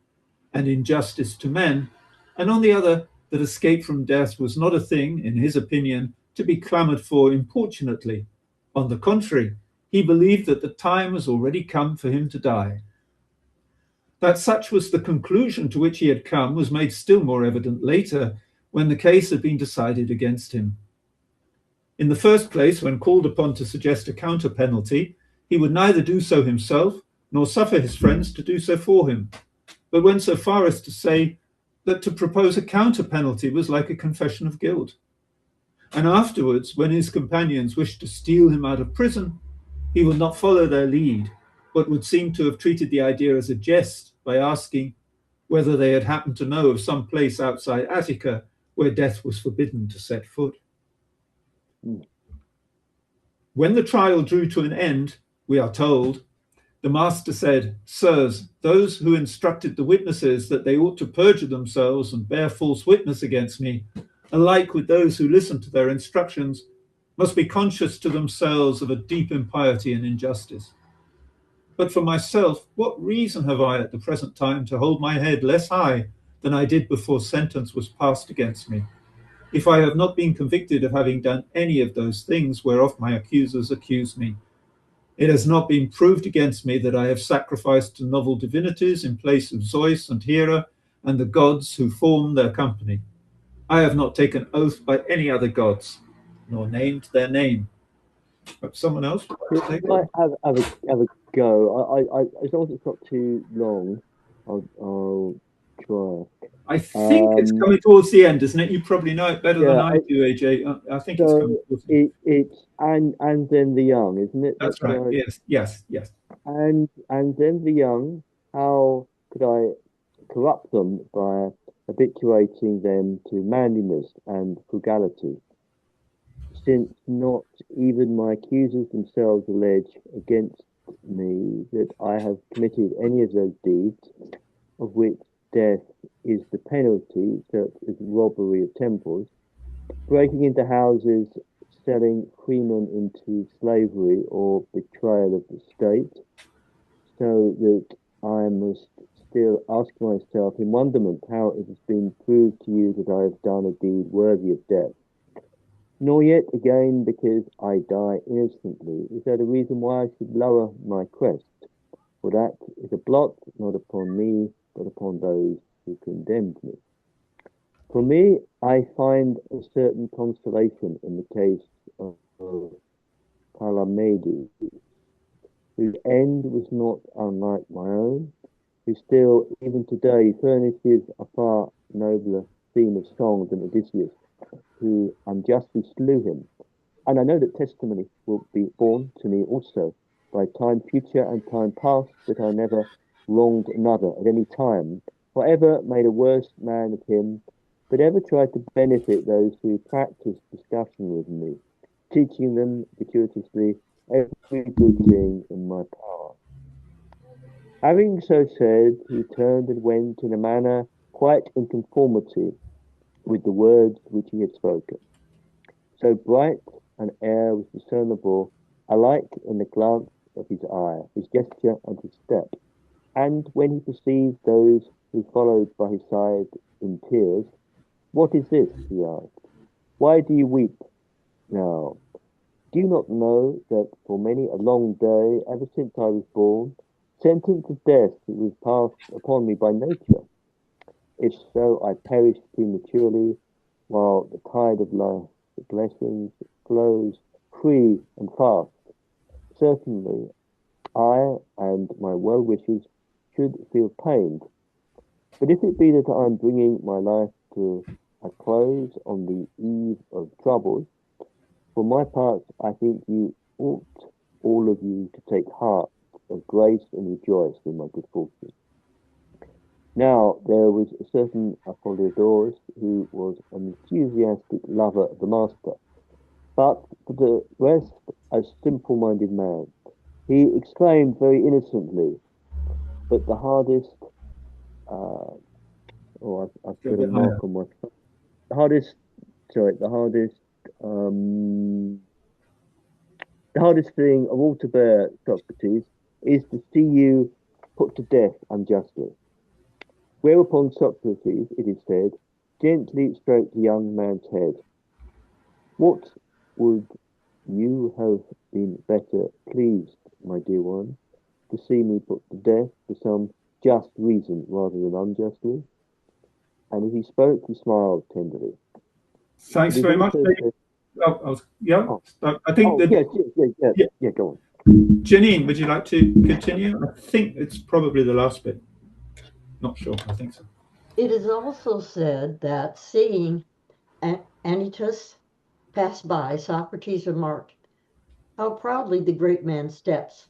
and injustice to men, and on the other, that escape from death was not a thing, in his opinion, to be clamoured for importunately. On the contrary, he believed that the time was already come for him to die. That such was the conclusion to which he had come was made still more evident later, when the case had been decided against him. In the first place, when called upon to suggest a counter penalty, he would neither do so himself nor suffer his friends to do so for him, but went so far as to say that to propose a counter penalty was like a confession of guilt. And afterwards, when his companions wished to steal him out of prison, he would not follow their lead, but would seem to have treated the idea as a jest by asking whether they had happened to know of some place outside Attica where death was forbidden to set foot. When the trial drew to an end, we are told, the master said, Sirs, those who instructed the witnesses that they ought to perjure themselves and bear false witness against me, alike with those who listened to their instructions, must be conscious to themselves of a deep impiety and injustice. But for myself, what reason have I at the present time to hold my head less high than I did before sentence was passed against me, if I have not been convicted of having done any of those things whereof my accusers accuse me? It has not been proved against me that I have sacrificed to novel divinities in place of Zeus and Hera and the gods who form their company. I have not taken oath by any other gods, nor named their name. But someone else would like to take I it? have a go. As long as it's not too long, I'll try. I think it's coming towards the end, isn't it? You probably know it better than Yeah, I do, AJ. I think it's coming so towards the end. it's and then the young, isn't it? That's right. Yes, yes, yes. And then the young. How could I corrupt them by habituating them to manliness and frugality, since not even my accusers themselves allege against me that I have committed any of those deeds of which death is the penalty, such as robbery of temples, breaking into houses, selling freemen into slavery, or betrayal of the state, so that I must still ask myself in wonderment how it has been proved to you that I have done a deed worthy of death. Nor yet again because I die innocently is that a reason why I should lower my crest, for that is a blot not upon me, but upon those who condemned me. For me, I find a certain consolation in the case of Palamedes, whose end was not unlike my own, who still, even today, furnishes a far nobler theme of song than Odysseus, who unjustly slew him. And I know that testimony will be borne to me also by time future and time past that I never wronged another at any time, or ever made a worse man of him, but ever tried to benefit those who practiced discussion with me, teaching them gratuitously every good thing in my power. Having so said, he turned and went in a manner quite in conformity with the words which he had spoken. So bright an air was discernible alike in the glance of his eye, his gesture, and his step. And when he perceived those who followed by his side in tears, "What is this?" he asked. "Why do you weep now? Do you not know that for many a long day, ever since I was born, sentence of death was passed upon me by nature? If so, I perished prematurely, while the tide of life, the blessings, flows free and fast. Certainly, I and my well-wishers should feel pained. But if it be that I am bringing my life to a close on the eve of troubles, for my part, I think you ought, all of you, to take heart of grace and rejoice in my good fortune." Now there was a certain Apollodorus who was an enthusiastic lover of the master, but for the rest a simple-minded man. He exclaimed very innocently, but the hardest, I've Go a got a bit higher. mark on my phone. The hardest, sorry, um, the hardest thing of all to bear, Socrates, is to see you put to death unjustly. Whereupon Socrates, it is said, gently stroked the young man's head. "What would you have been better pleased, my dear one, to see me put to death for some just reason rather than unjustly?" And as he spoke, he smiled tenderly. Thanks It is very much. also said, Yeah, oh, I think that, yeah, go on. Janine, would you like to continue? I think it's probably the last bit. Not sure. I think so. It is also said that seeing Anytus pass by, Socrates remarked, "How proudly the great man steps.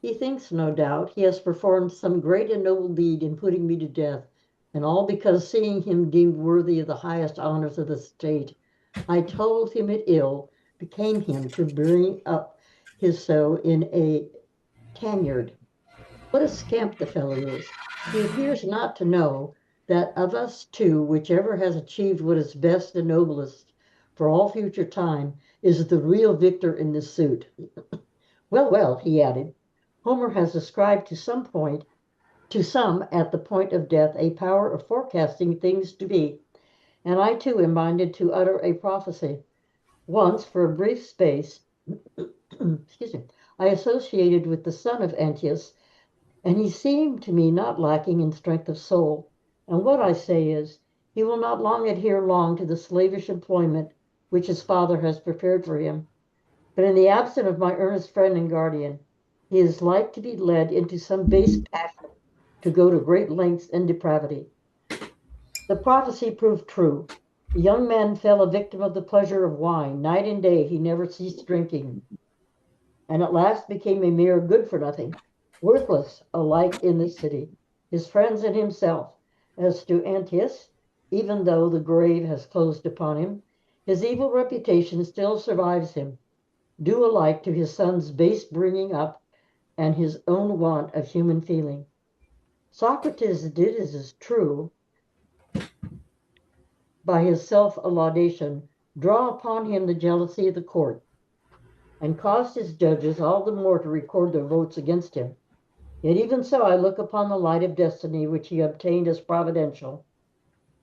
He thinks, no doubt, he has performed some great and noble deed in putting me to death, and all because seeing him deemed worthy of the highest honors of the state, I told him it ill became him to bring up his so in a tanyard. What a scamp the fellow is! He appears not to know that of us two, whichever has achieved what is best and noblest for all future time, is the real victor in this suit. Well, well," he added, "Homer has ascribed to some at the point of death a power of forecasting things to be, and I too am minded to utter a prophecy. Once, for a brief space, excuse me, I associated with the son of Antius, and he seemed to me not lacking in strength of soul. And what I say is, he will not adhere long to the slavish employment which his father has prepared for him. But in the absence of my earnest friend and guardian, he is like to be led into some base passion to go to great lengths and depravity. The prophecy proved true. The young man fell a victim of the pleasure of wine. Night and day he never ceased drinking, and at last became a mere good-for-nothing, worthless alike in the city, his friends and himself. As to Antiochus, even though the grave has closed upon him, his evil reputation still survives him, due alike to his son's base bringing up and his own want of human feeling. Socrates did as is true by his self-laudation draw upon him the jealousy of the court, and caused his judges all the more to record their votes against him. Yet even so I look upon the light of destiny which he obtained as providential,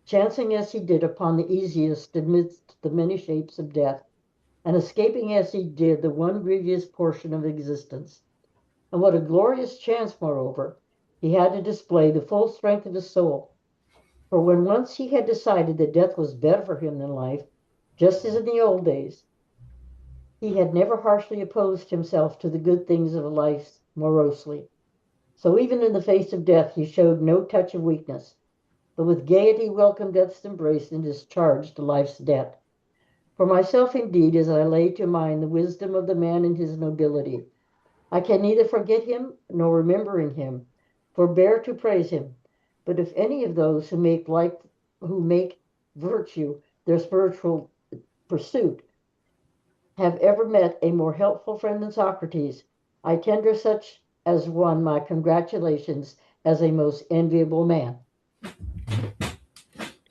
chancing as he did upon the easiest amidst the many shapes of death, and escaping as he did the one grievous portion of existence. And what a glorious chance, moreover, he had to display the full strength of his soul. For when once he had decided that death was better for him than life, just as in the old days, he had never harshly opposed himself to the good things of life morosely. So even in the face of death he showed no touch of weakness, but with gaiety welcomed death's embrace and discharged life's debt. For myself, indeed, as I lay to mind the wisdom of the man and his nobility, I can neither forget him nor, remembering him, forbear to praise him. But if any of those who make virtue their spiritual pursuit have ever met a more helpful friend than Socrates, I tender such as one my congratulations as a most enviable man.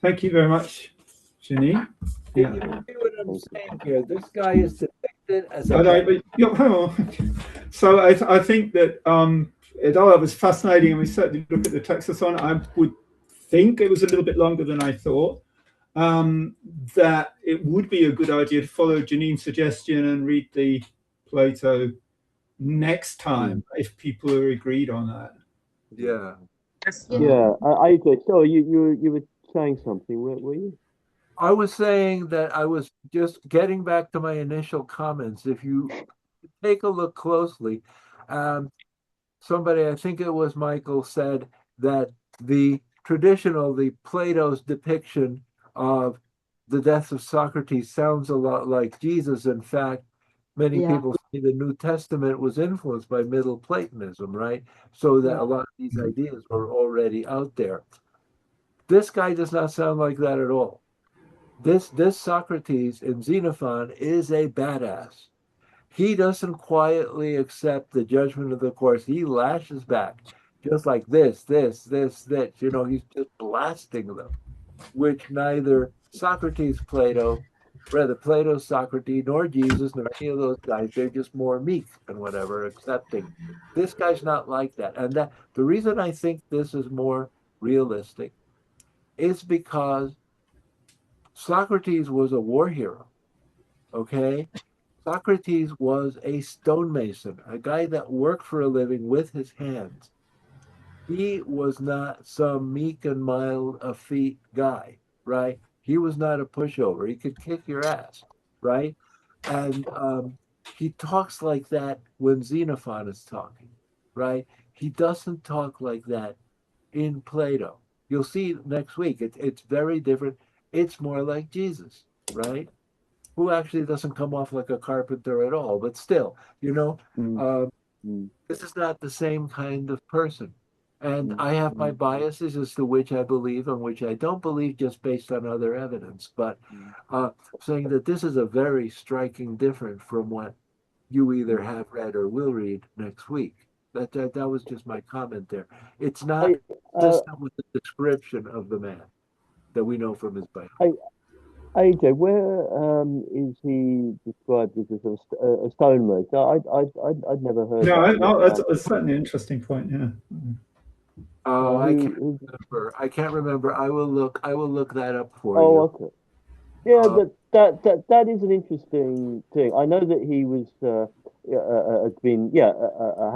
Thank you very much, Janine. You see what I'm saying here? This guy is depicted as a So I think that it was fascinating, and we certainly look at the Texason. I would think it was a little bit longer than I thought. That it would be a good idea to follow Janine's suggestion and read the Plato next time if people are agreed on that. Yeah. Yeah, AJ, so you were saying something, were you? I was saying that I was just getting back to my initial comments. If you take a look closely, somebody, I think it was Michael, said that the Plato's depiction of the death of Socrates sounds a lot like Jesus. In fact, many people say the New Testament was influenced by Middle Platonism, right? So that a lot of these ideas were already out there. This guy does not sound like that at all. This Socrates in Xenophon is a badass. He doesn't quietly accept the judgment of the courts. He lashes back, just like this. You know, he's just blasting them, which neither Socrates, Plato, Socrates, nor Jesus, nor any of those guys, they're just more meek and whatever, accepting. This guy's not like that. And that the reason I think this is more realistic is because Socrates was a war hero, okay? Socrates was a stonemason, a guy that worked for a living with his hands. He was not some meek and mild, effete guy, right? He was not a pushover. He could kick your ass, right? And he talks like that when Xenophon is talking, right? He doesn't talk like that in Plato. You'll see next week. It's very different. It's more like Jesus, right? Who actually doesn't come off like a carpenter at all, but still, you know, this is not the same kind of person. And I have my biases as to which I believe and which I don't believe just based on other evidence. But saying that this is a very striking difference from what you either have read or will read next week. That was just my comment there. It's not consistent with the description of the man that we know from his biography. AJ, where is he described as a stonemason? I'd never heard. No, that's certainly an interesting point. Yeah. I can't remember. I will look that up for you. Oh, okay. Yeah, that is an interesting thing. I know that he was had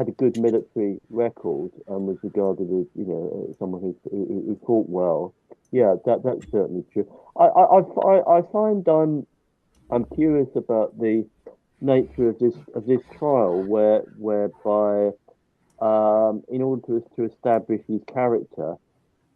a good military record and was regarded as someone who fought well. Yeah, that's certainly true. I find I'm curious about the nature of this trial whereby in order to establish his character,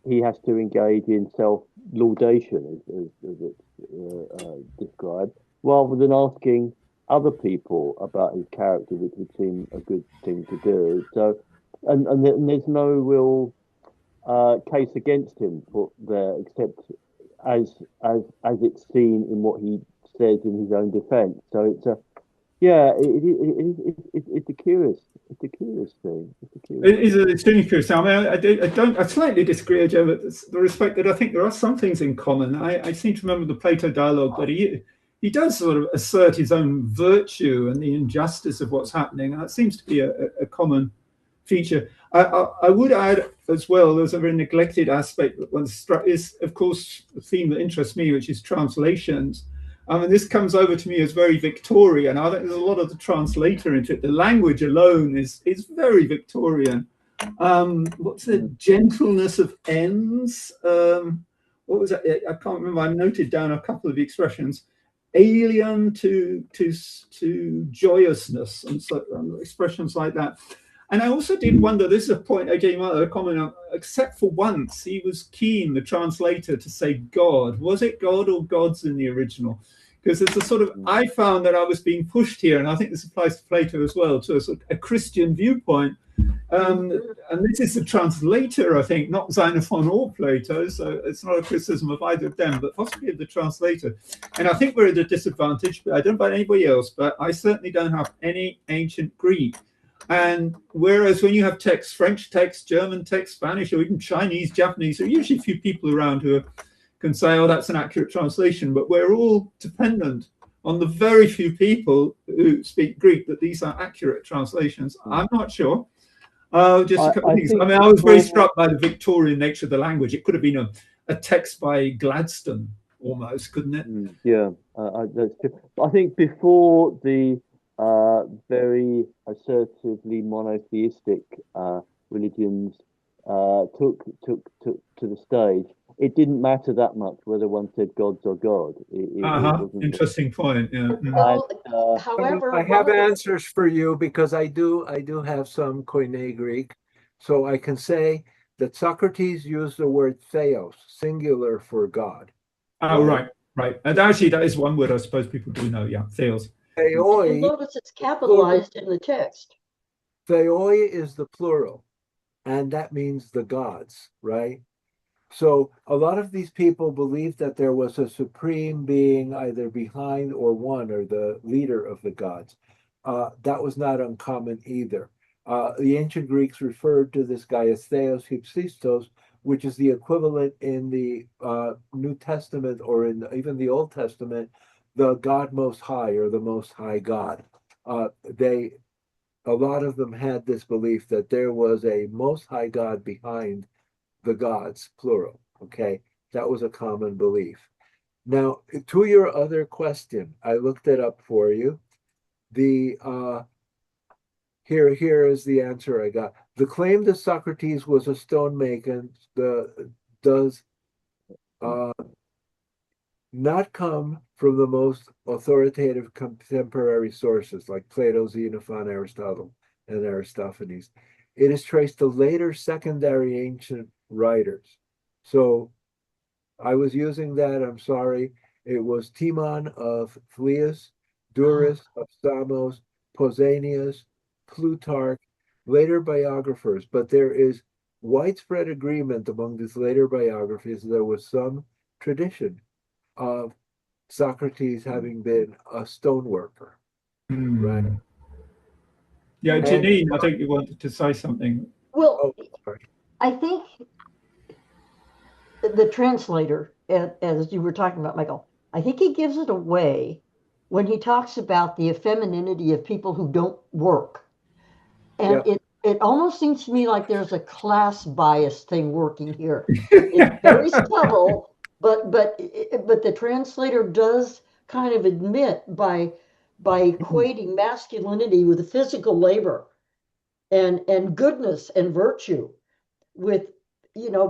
he has to engage in self-laudation, as it's described, rather than asking other people about his character, which would seem a good thing to do. So, and there's no real case against him for there, except as it's seen in what he says in his own defense. So it's a yeah, it's a curious thing. It's a curious It is thing. extremely curious. I mean, I slightly disagree, Joe, but the respect that I think there are some things in common. I seem to remember the Plato dialogue, but he does sort of assert his own virtue and the injustice of what's happening. And that seems to be a common feature. I would add as well, there's a very neglected aspect that one struck is, of course, the theme that interests me, which is translations. And this comes over to me as very Victorian. I think there's a lot of the translator into it. The language alone is very Victorian. What's the gentleness of ends? What was that? I can't remember. I noted down a couple of expressions. Alien to joyousness and so expressions like that. And I also did wonder, this is a point I came out of a comment on, except for once, he was keen, the translator, to say God. Was it God or gods in the original? Because it's a sort of, I found that I was being pushed here, and I think this applies to Plato as well, to a sort of a Christian viewpoint. And this is the translator, I think, not Xenophon or Plato, so it's not a criticism of either of them, but possibly of the translator. And I think we're at a disadvantage, but I don't know about anybody else, but I certainly don't have any ancient Greek. And whereas when you have text, French text, German text, Spanish, or even Chinese, Japanese, there are usually a few people around who can say, oh, that's an accurate translation, but we're all dependent on the very few people who speak Greek that these are accurate translations. I'm not sure. Just a couple of things. I mean, I was very struck by the Victorian nature of the language. It could have been a text by Gladstone almost, couldn't it? Yeah, that's true. I think before the very assertively monotheistic religions took to the stage, it didn't matter that much whether one said gods or God. It wasn't interesting point. Yeah. However, I have answers for you because I do have some Koine Greek, so I can say that Socrates used the word theos, singular, for God. Oh, right. And actually, that is one word I suppose people do know. Yeah, theos. Theoi. Notice it's capitalized in the text. Theoi is the plural, and that means the gods, right? So a lot of these people believed that there was a supreme being either behind or one, or the leader of the gods. That was not uncommon either. The ancient Greeks referred to this guy as Theos Hypsistos, which is the equivalent in the New Testament or in even the Old Testament, the God Most High or the Most High God. A lot of them had this belief that there was a Most High God behind the gods, plural. Okay, that was a common belief. Now, to your other question, I looked it up for you. Here is the answer I got. The claim that Socrates was a stonemason does not come from the most authoritative contemporary sources like Plato, Xenophon, Aristotle, and Aristophanes. It is traced to later secondary ancient writers. So I was using that, I'm sorry. It was Timon of Phlius, Duris of Samos, Pausanias, Plutarch, later biographers, but there is widespread agreement among these later biographies. There was some tradition of Socrates having been a stoneworker, right? Yeah, Janine, I think you wanted to say something. Well, I think the translator, as you were talking about, Michael, I think he gives it away when he talks about the femininity of people who don't work. And it almost seems to me like there's a class bias thing working here. It's very subtle, but the translator does kind of admit by equating masculinity with physical labor and goodness and virtue with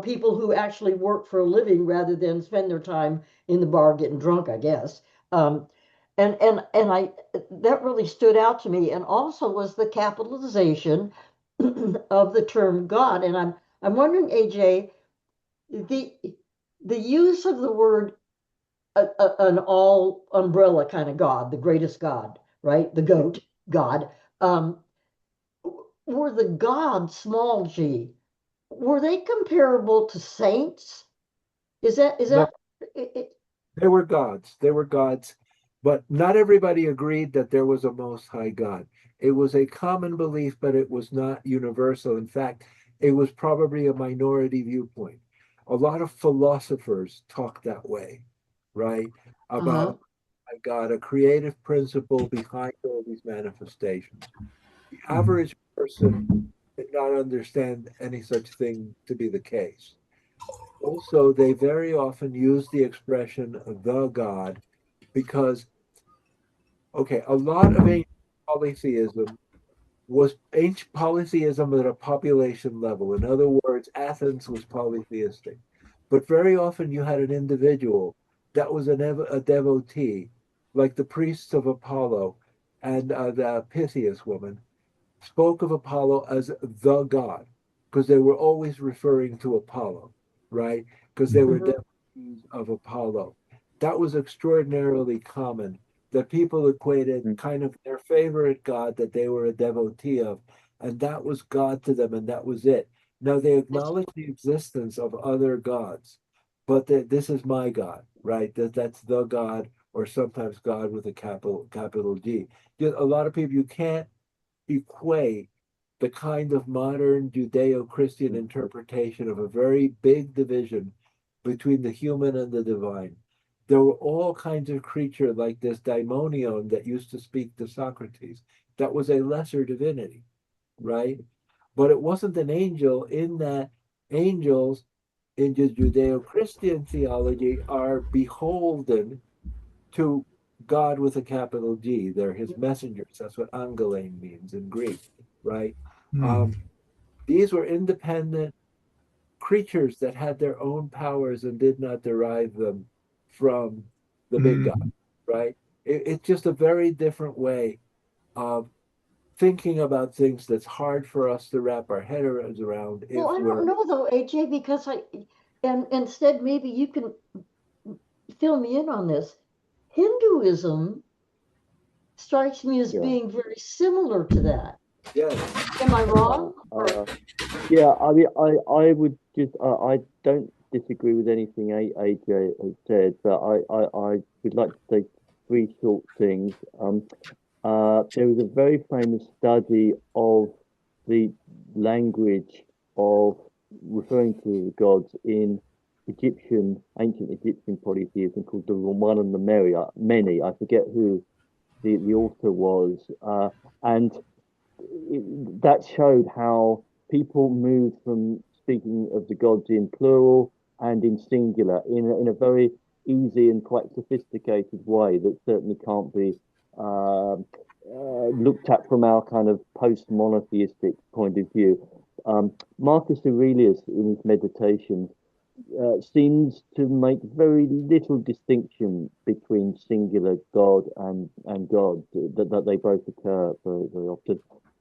people who actually work for a living rather than spend their time in the bar getting drunk, I guess. And I that really stood out to me, and also was the capitalization of the term God. And I'm wondering, AJ, the use of the word an all umbrella kind of God, the greatest God, right? The goat God. Were the gods, small g, were they comparable to saints? Is No, that they were gods. They were gods, but not everybody agreed that there was a most high God. It was a common belief, but it was not universal. In fact, it was probably a minority viewpoint. A lot of philosophers talk that way, right? uh-huh. About my God, a creative principle behind all these manifestations. The average person did not understand any such thing to be the case. Also, they very often use the expression the God because, okay, a lot of ancient polytheism was ancient polytheism at a population level. In other words, Athens was polytheistic. But very often you had an individual that was a devotee, like the priests of Apollo and the Pythias woman spoke of Apollo as the god because they were always referring to Apollo, right? Because they were Mhm. devotees of Apollo. That was extraordinarily common, that people equated Mm. kind of their favorite god that they were a devotee of, and that was God to them, and that was it. Now they acknowledge the existence of other gods, but this is my God, right? That's the God, or sometimes God with a capital G. A lot of people, you can't equate the kind of modern Judeo-Christian interpretation of a very big division between the human and the divine. There were all kinds of creatures like this daimonion that used to speak to Socrates. That was a lesser divinity, right? But it wasn't an angel in that angels in the Judeo-Christian theology are beholden to God with a capital G. They're his messengers. That's what angelein means in Greek, right? Um, these were independent creatures that had their own powers and did not derive them from the big God, right? It's just a very different way of thinking about things that's hard for us to wrap our heads around Well, if I we're don't know though, AJ, because and instead maybe you can fill me in on this. Hinduism strikes me as Yeah. being very similar to that. yes. Am I Yeah. wrong? Or Yeah. I mean, I would just, I don't disagree with anything AJ has said, but I would like to say three short things. There was a very famous study of the language of referring to the gods in ancient Egyptian polytheism called the one and the many. I forget who the author was, and that showed how people moved from speaking of the gods in plural and in singular in a very easy and quite sophisticated way that certainly can't be looked at from our kind of post-monotheistic point of view. Marcus Aurelius, in his Meditations, seems to make very little distinction between singular God and God, that they both occur very, very often.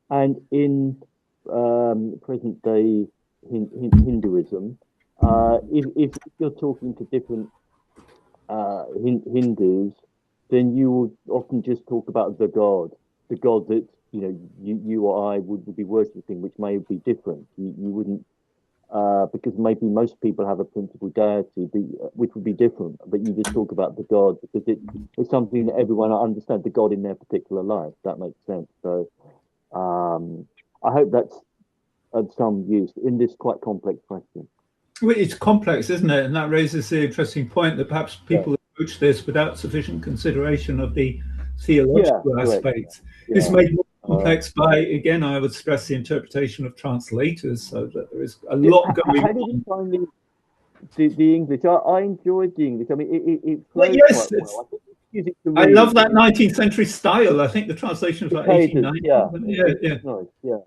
And in present day Hinduism, if you're talking to different Hindus, then you would often just talk about the God that you or I would be worshipping, which may be different. You wouldn't because maybe most people have a principal deity, which would be different. But you just talk about the God because it's something that everyone understands the God in their particular life. That makes sense. So I hope that's of some use in this quite complex question. Well, it's complex, isn't it? And that raises the interesting point that perhaps Yeah, people approach this without sufficient consideration of the yeah, theological correct. aspects. It's Yeah. made more complex by, again, I would stress the interpretation of translators, so that there is a lot going How did you on. find the English? I enjoyed the English. I mean, it Well, flowed yes, quite well. I think it's easy to I love read. that 19th century style. I think the translation is like Cadence, 1890. yeah, Yeah, yeah. it's nice, yeah.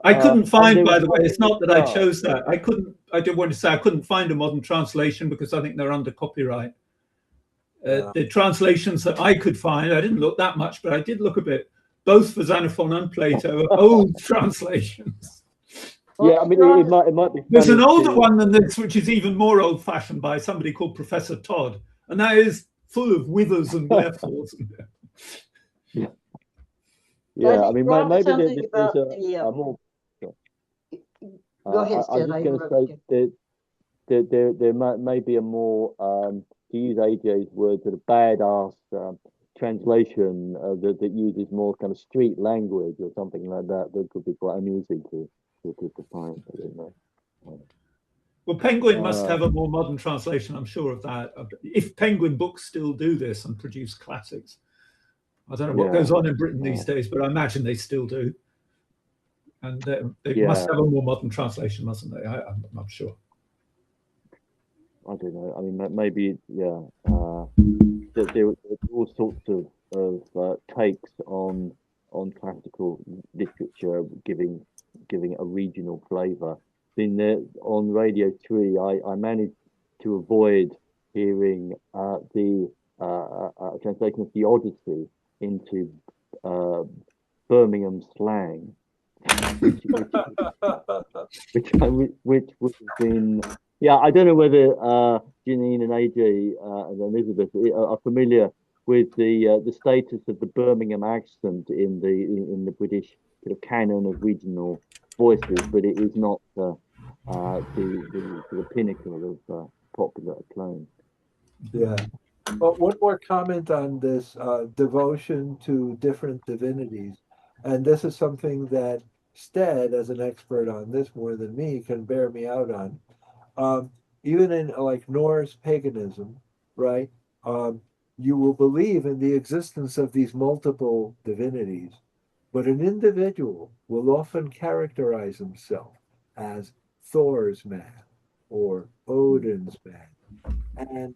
I couldn't And find, there was by the way, nothing it's not that I bizarre. chose that. I did want to say I couldn't find a modern translation because I think they're under copyright. The translations that I could find, I didn't look that much, but I did look a bit, both for Xenophon and Plato, are old translations. Yeah, I mean, it might be There's funny an older to. one than this, which is even more old-fashioned, by somebody called Professor Todd, and that is full of withers and wherefores. Yeah, But I he mean, brought maybe something there's about the. a more. Go ahead, I was Sid. I just going to interrupted say that there may be a more, to use AJ's word, sort of badass translation that uses more kind of street language or something like that that could be quite amusing to find. I don't know. Well, Penguin must have a more modern translation, I'm sure of that. If Penguin books still do this and produce classics. I don't know what goes on in Britain these days, but I imagine they still do. And they must have a more modern translation, mustn't they? I'm not sure. I don't know. I mean, maybe, there were all sorts of takes on classical literature, giving it a regional flavour. On Radio 3, I managed to avoid hearing the translation of the Odyssey into Birmingham slang, which would have been. Yeah, I don't know whether Janine and AJ and Elizabeth are familiar with the status of the Birmingham accent in the British sort of canon of regional voices, but it is not the pinnacle of popular acclaim. Yeah. Well, one more comment on this devotion to different divinities. And this is something that Stead, as an expert on this more than me, can bear me out on. Even in like Norse paganism, right? You will believe in the existence of these multiple divinities, but an individual will often characterize himself as Thor's man or Odin's man. And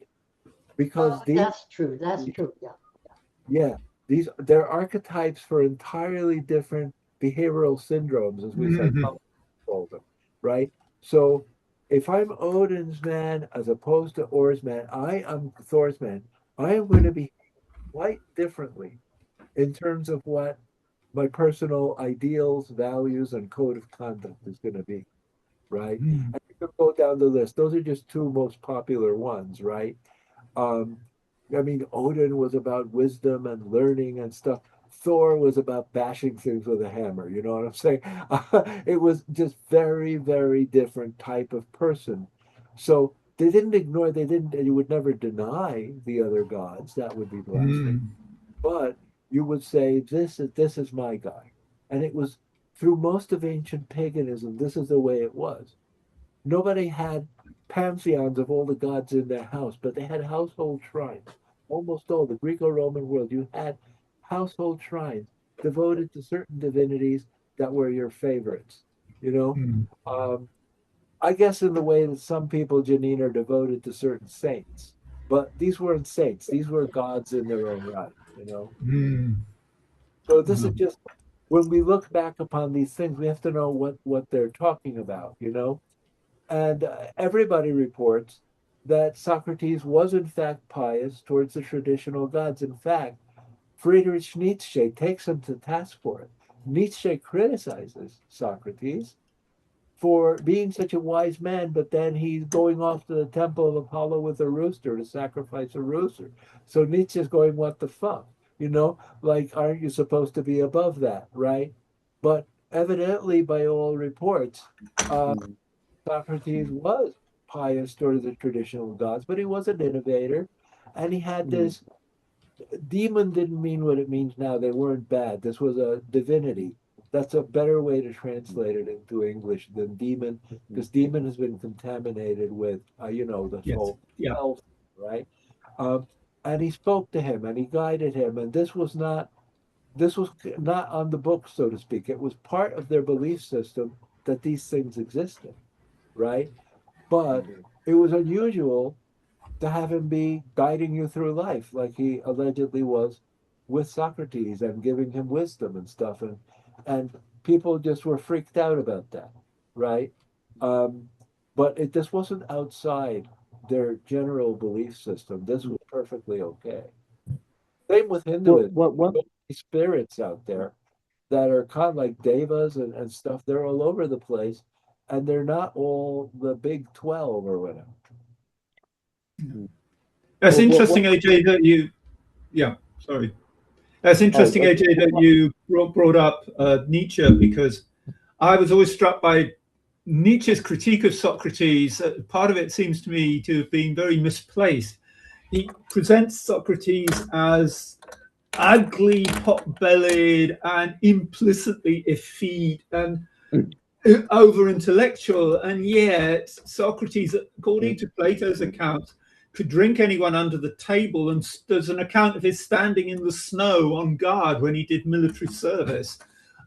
because that's true. That's true. Yeah. yeah, they're archetypes for entirely different behavioral syndromes, as we psychologists call them, right? So if I'm Odin's man as opposed to Or's man, I am Thor's man. I am going to be quite differently in terms of what my personal ideals, values, and code of conduct is going to be, right? And you can go down the list. Those are just two most popular ones, right? Um, I mean, Odin was about wisdom and learning and stuff. Thor was about bashing things with a hammer. You know what I'm saying? It was just very, very different type of person. So they didn't ignore, you would never deny the other gods. That would be blasphemy. But you would say, this is my guy. And it was through most of ancient paganism, this is the way it was. Nobody had pantheons of all the gods in their house, but they had household shrines. Almost all the Greco-Roman world, you had household shrines devoted to certain divinities that were your favorites. You know, I guess in the way that some people, Janine, are devoted to certain saints, but these weren't saints; these were gods in their own right. You know, so this is just when we look back upon these things, we have to know what they're talking about. You know. And everybody reports that Socrates was, in fact, pious towards the traditional gods. In fact, Friedrich Nietzsche takes him to task for it. Nietzsche criticizes Socrates for being such a wise man, but then he's going off to the temple of Apollo with a rooster to sacrifice a rooster. So Nietzsche's going, what the fuck? You know, like, aren't you supposed to be above that, right? But evidently, by all reports, Socrates was pious towards the traditional gods, but he was an innovator. And he had this demon didn't mean what it means now. They weren't bad. This was a divinity. That's a better way to translate it into English than demon, because demon has been contaminated with, the whole health, right? Um, and he spoke to him and he guided him. And this was not on the book, so to speak. It was part of their belief system that these things existed, right? But it was unusual to have him be guiding you through life like he allegedly was with Socrates and giving him wisdom and stuff. And people just were freaked out about that, right? Um, but this wasn't outside their general belief system. This was perfectly okay. Same with Hinduism. Spirits out there that are kind of like devas and stuff. They're all over the place. and they're not all the big 12 or whatever. That's interesting, AJ, that you, sorry. That's interesting, AJ, that you brought up Nietzsche, because I was always struck by Nietzsche's critique of Socrates. Part of it seems to me to have been very misplaced. He presents Socrates as ugly, pot-bellied, and implicitly effete and over-intellectual, and yet Socrates, according to Plato's account, could drink anyone under the table, and there's an account of his standing in the snow on guard when he did military service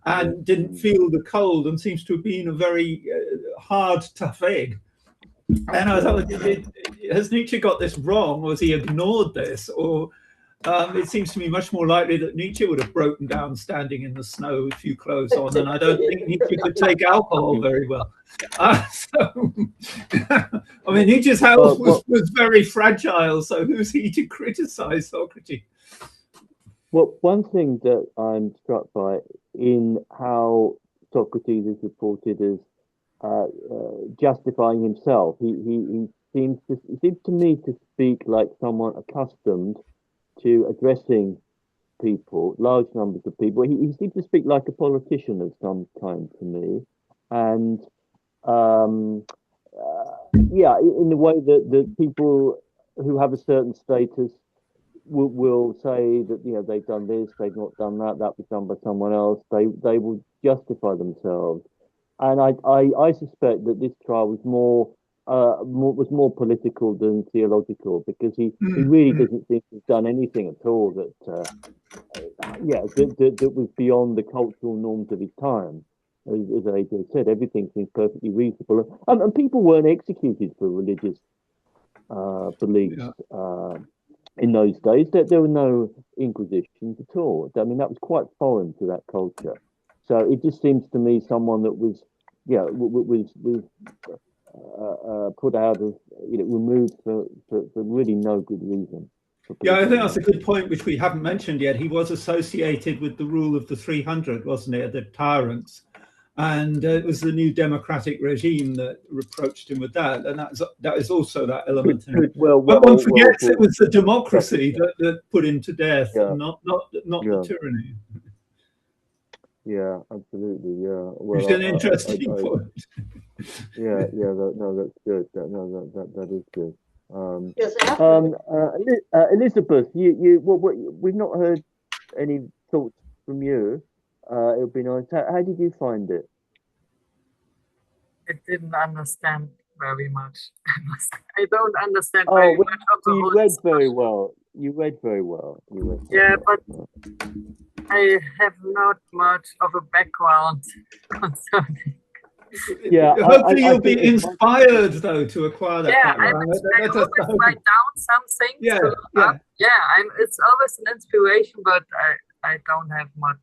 and didn't feel the cold, and seems to have been a very hard, tough egg. And I thought, has Nietzsche got this wrong, or has he ignored this? Or it seems to me much more likely that Nietzsche would have broken down standing in the snow with a few clothes on, and I don't think Nietzsche could take alcohol very well. So, I mean, Nietzsche's health was very fragile, so who's he to criticize Socrates? Well, one thing that I'm struck by in how Socrates is reported as justifying himself, he seems to me to speak like someone accustomed to addressing people, large numbers of people. He seems to speak like a politician of some kind to me, and in the way that people who have a certain status will say that, you know, they've done this, they've not done that, that was done by someone else. They will justify themselves, and I suspect that this trial was more political than theological, because he really doesn't seem to have done anything at all that was beyond the cultural norms of his time. As AJ said, everything seems perfectly reasonable, and people weren't executed for religious beliefs in those days. There were no inquisitions at all. I mean, that was quite foreign to that culture. So it just seems to me someone that was put out of, removed for really no good reason. Yeah, I think that's a good point, which we haven't mentioned yet. He was associated with the rule of the 300, wasn't it, the tyrants? And it was the new democratic regime that reproached him with that. And that is also that element. But one forgets it was the democracy that put him to death, and not the tyranny. Yeah, absolutely. Yeah. Well, it's an interesting point. That's good. That is good. Elizabeth, we've not heard any thoughts from you. It would be nice. How did you find it? I didn't understand very much. I don't understand very much of the you read very well. You read very well. But I have not much of a background concerning. Yeah, hopefully you'll be inspired though to acquire that. Yeah, I always write down some things. It's always an inspiration, but I don't have much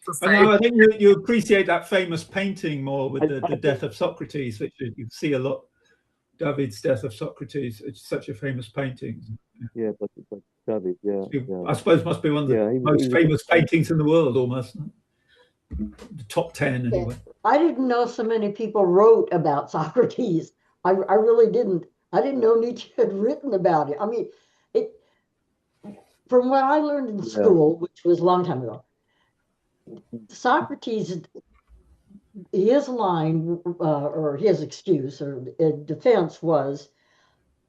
to say. I think you appreciate that famous painting more with the death of Socrates, which you see a lot. David's Death of Socrates. It's such a famous painting. Yeah, but David, I suppose must be one of the most famous paintings in the world, almost. The top 10 anyway. I didn't know so many people wrote about Socrates. I really didn't. I didn't know Nietzsche had written about it. I mean, from what I learned in school, which was a long time ago, Socrates, his line or his excuse or defense was,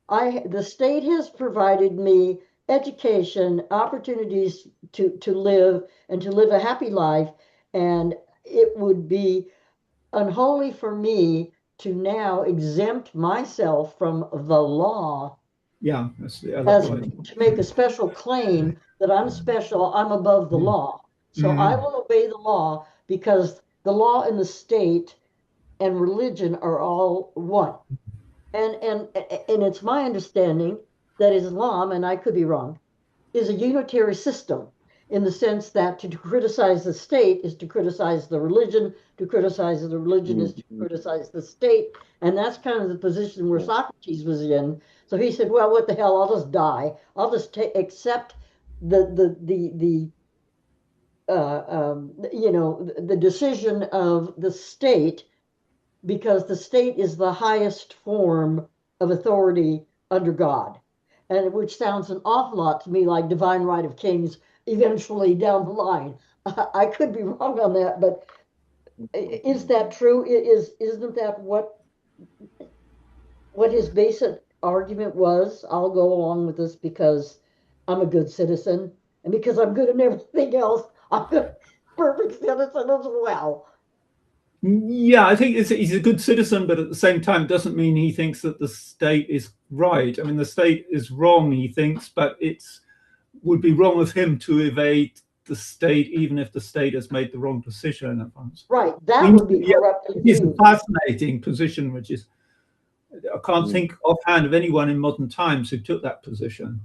the state has provided me education, opportunities to live and to live a happy life, and it would be unholy for me to now exempt myself from the law. Yeah, that's the other point. To make a special claim that I'm special, I'm above the law. So I will obey the law, because the law and the state and religion are all one. And it's my understanding that Islam, and I could be wrong, is a unitary system, in the sense that to criticize the state is to criticize the religion, to criticize the religion is to criticize the state. And that's kind of the position where Socrates was in. So he said, well, what the hell, I'll just die. I'll just accept the decision of the state because the state is the highest form of authority under God, and which sounds an awful lot to me like divine right of kings eventually down the line. I could be wrong on that, but is that true? Isn't that what his basic argument was? I'll go along with this because I'm a good citizen, and because I'm good in everything else, I'm a perfect citizen as well. Yeah, I think he's a good citizen, but at the same time, it doesn't mean he thinks that the state is right. I mean, the state is wrong, he thinks, but it would be wrong of him to evade the state, even if the state has made the wrong decision. Right, that would be corrupt. It's a fascinating position, which is, I can't think offhand of anyone in modern times who took that position.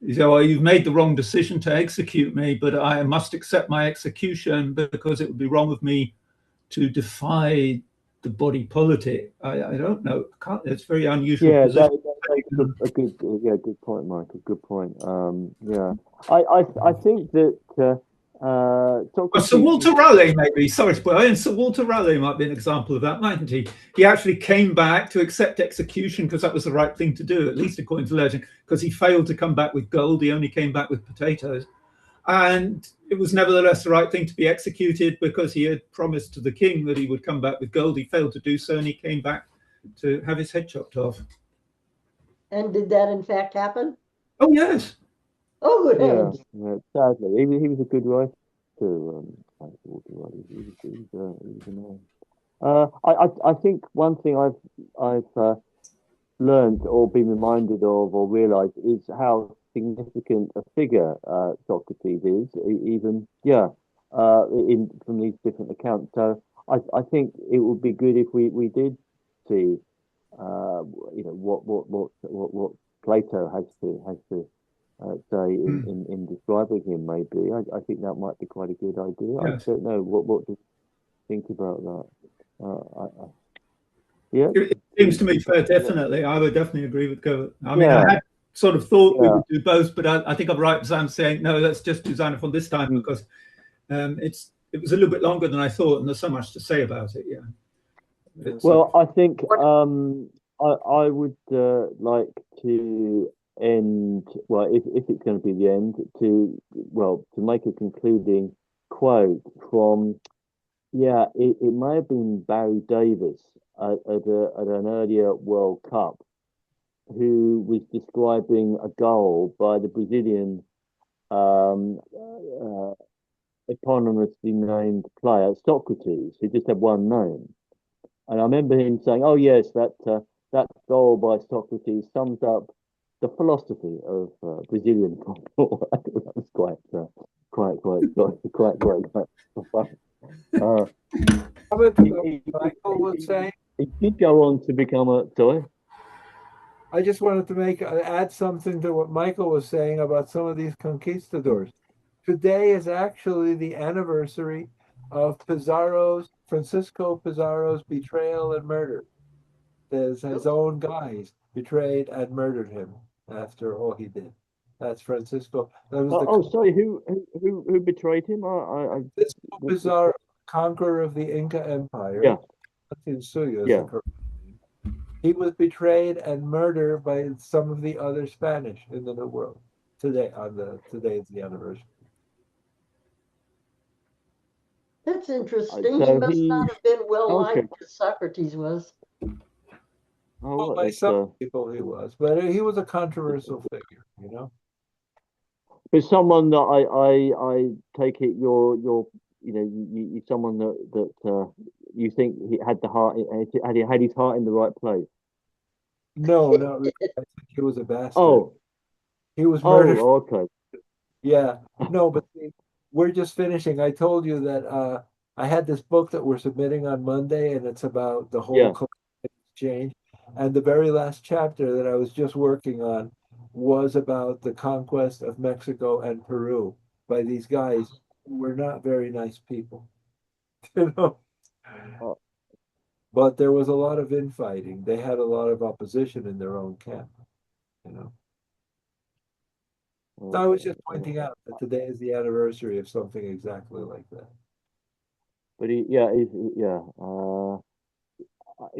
You say, well, you've made the wrong decision to execute me, but I must accept my execution because it would be wrong of me to defy the body politic. I don't know. It's very unusual. Yeah, that's a good point, Michael. Good point. Yeah, I think that Sir Walter Raleigh, maybe. Sorry, Sir Walter Raleigh might be an example of that, mightn't he? He actually came back to accept execution because that was the right thing to do, at least according to legend, because he failed to come back with gold. He only came back with potatoes. And it was nevertheless the right thing to be executed because he had promised to the king that he would come back with gold. He failed to do so, and he came back to have his head chopped off. And did that in fact happen? Oh, yes. Oh, good heavens. Yeah, sadly. He was a good writer too. He was a man. I think one thing I've learned or been reminded of or realized is how significant a figure Socrates is, even in from these different accounts. So I think it would be good if we did see what Plato has to say in describing him. Maybe I think that might be quite a good idea. Yes. I don't know what do you think about that. Yeah, it seems to me fair. Definitely, I would definitely agree with Go. I mean, I had sort of thought we would do both, but I think I'm right as I'm saying no. Let's just do Xenophon this time because it was a little bit longer than I thought, and there's so much to say about it. Yeah. Well, I think I would like to end. Well, if it's going to be the end, to make a concluding quote from. Yeah, it may have been Barry Davis at an earlier World Cup, who was describing a goal by the Brazilian eponymously named player Socrates, who just had one name. And I remember him saying, "Oh yes, that goal by Socrates sums up the philosophy of Brazilian football." That was quite fun. Michael would say. He did go on to become a. Sorry. I just wanted to add something to what Michael was saying about some of these conquistadors. Today is actually the anniversary of Francisco Pizarro's betrayal and murder. There's his own guys betrayed and murdered him after all he did. That's Francisco. That was sorry, who betrayed him? Francisco Pizarro, conqueror of the Inca Empire. Yeah. He was betrayed and murdered by some of the other Spanish in the New World. Today is the anniversary. That's interesting. He must not have been well liked as Socrates was. Well, by some people he was, but he was a controversial figure, you know. But someone that I take it you're someone that you think he had the heart, had his heart in the right place. No, not really. I think he was a bastard. Oh, he was murdered. Oh, okay. Yeah, no, but we're just finishing. I told you that I had this book that we're submitting on Monday, and it's about the whole exchange. And the very last chapter that I was just working on was about the conquest of Mexico and Peru by these guys who were not very nice people, you know. But there was a lot of infighting. They had a lot of opposition in their own camp, you know. So I was just pointing out that today is the anniversary of something exactly like that. But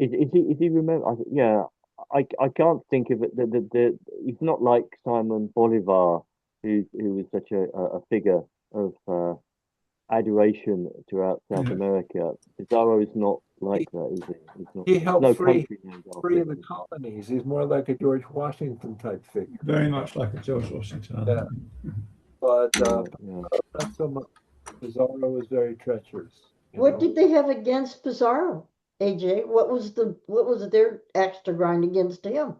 Is he remember? Yeah, I can't think of it. He's not like Simon Bolivar, who was such a figure of adoration throughout South Yeah. America. Pizarro is not like He, that, is he? He's not. he There's helped no free country named after free the him. colonies. He's more like a George Washington type figure. Very much like a George Yeah, Washington. but Yeah, yeah. not so much. Pizarro was very treacherous. What did they have against Pizarro, AJ? What was their axe to grind against him?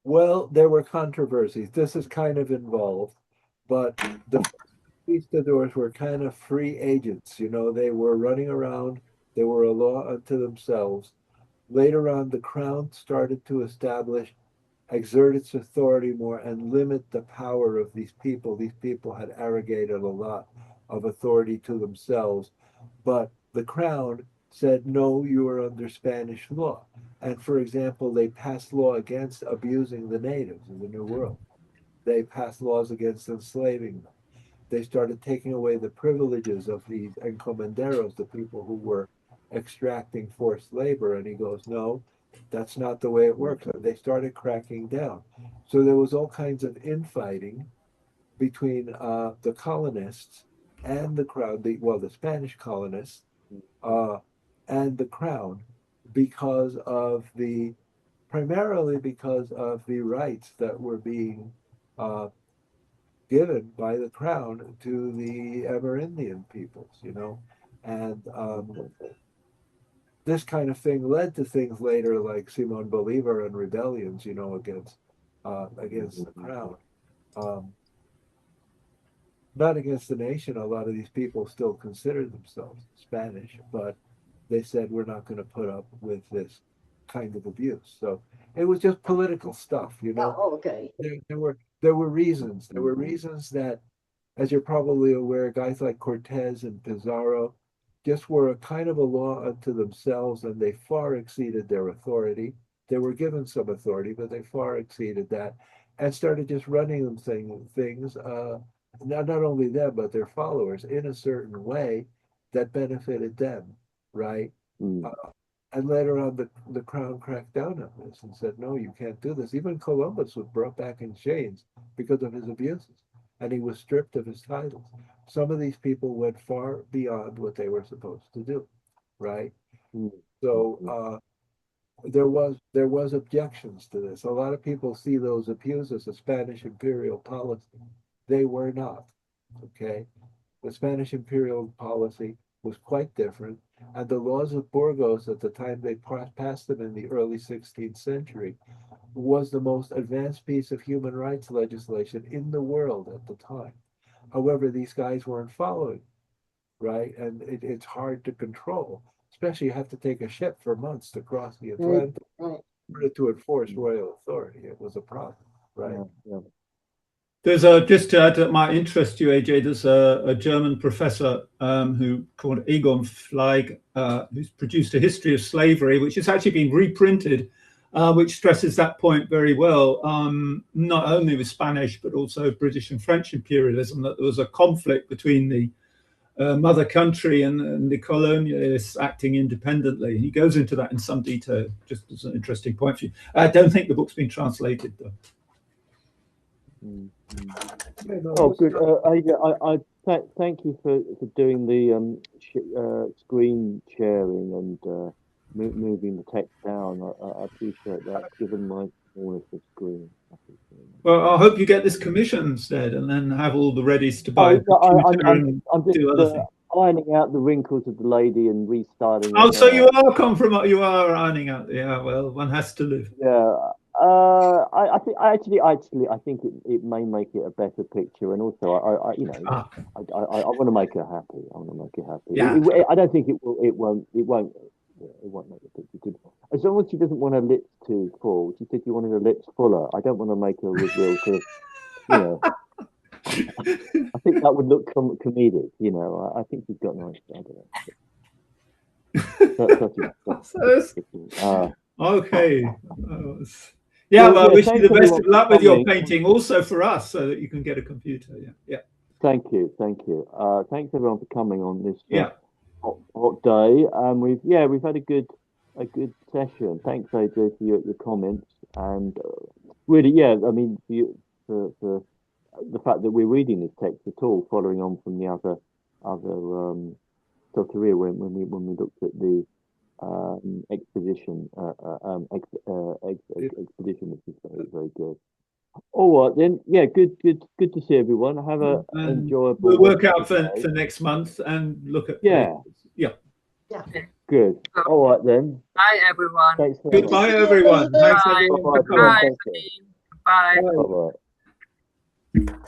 Well, there were controversies. This is kind of involved, but the conquistadors were kind of free agents. They were running around. They were a law unto themselves. Later on, the crown started to exert its authority more and limit the power of these people. These people had arrogated a lot of authority to themselves, but the crown said, no, you are under Spanish law. And for example, they passed law against abusing the natives of the New World. They passed laws against enslaving them. They started taking away the privileges of these encomenderos, the people who were extracting forced labor. And he goes, no, that's not the way it works. And they started cracking down. So there was all kinds of infighting between the colonists and the crown, the Spanish colonists and the crown, primarily because of the rights that were being given by the crown to the Amerindian peoples. And this kind of thing led to things later like Simon Bolivar and rebellions, against the crown. Not against the nation. A lot of these people still considered themselves Spanish, but they said we're not going to put up with this kind of abuse. So it was just political stuff. Oh, okay. There were reasons. There were reasons that, as you're probably aware, guys like Cortez and Pizarro just were a kind of a law unto themselves, and they far exceeded their authority. They were given some authority, but they far exceeded that, and started just running them things. Not only them, but their followers in a certain way that benefited them, right? And later on, the crown cracked down on this and said, no, you can't do this. Even Columbus was brought back in chains because of his abuses, and he was stripped of his titles. Some of these people went far beyond what they were supposed to do, right? So there was objections to this. A lot of people see those abuses as Spanish imperial policy. They were not, okay? The Spanish imperial policy was quite different, and the laws of Burgos at the time they passed them in the early 16th century was the most advanced piece of human rights legislation in the world at the time. However, these guys weren't following, right? And it's hard to control, especially you have to take a ship for months to cross the Atlantic to enforce royal authority. It was a problem, right? Yeah. There's just to add that might interest you, AJ. There's a German professor who called Egon Fleig, who's produced a history of slavery, which has actually been reprinted, which stresses that point very well. Not only with Spanish but also British and French imperialism, that there was a conflict between the mother country and the colonialists acting independently. He goes into that in some detail, just as an interesting point for you. I don't think the book's been translated though. Oh, good. I thank you for doing the screen sharing and moving the text down. I appreciate that, given my smallness of screen. Well, I hope you get this commission instead, and then have all the readies to buy. I'm just do other things. ironing out the wrinkles of the lady and restarting. Oh, so you are ironing out. Yeah, well, one has to live. Yeah. I think it may make it a better picture, and also I want to make her happy. I want to make her happy. Yeah. I don't think it will. It won't make the picture good. As long as she doesn't want her lips too full. She said she wanted her lips fuller. I don't want to make her reveal to, I think that would look comedic. I think she's got nice. I don't know. Okay. Yeah, well, I wish you the best of luck with your painting, also for us, so that you can get a computer. Yeah. Thank you. Thanks everyone for coming on this hot day. We've had a good a good session. Thanks, AJ, for your comments. And really, yeah, I mean, for the fact that we're reading this text at all, following on from the other soteria when we looked at the expedition, expedition, which is very, very good. All right then, yeah, good to see everyone. Have a enjoyable. We'll work out for next month and look at yeah. Good. All right then. Bye everyone. Thanks. Goodbye everyone. Thanks Bye. everyone for Bye. coming. Bye. Bye. Bye.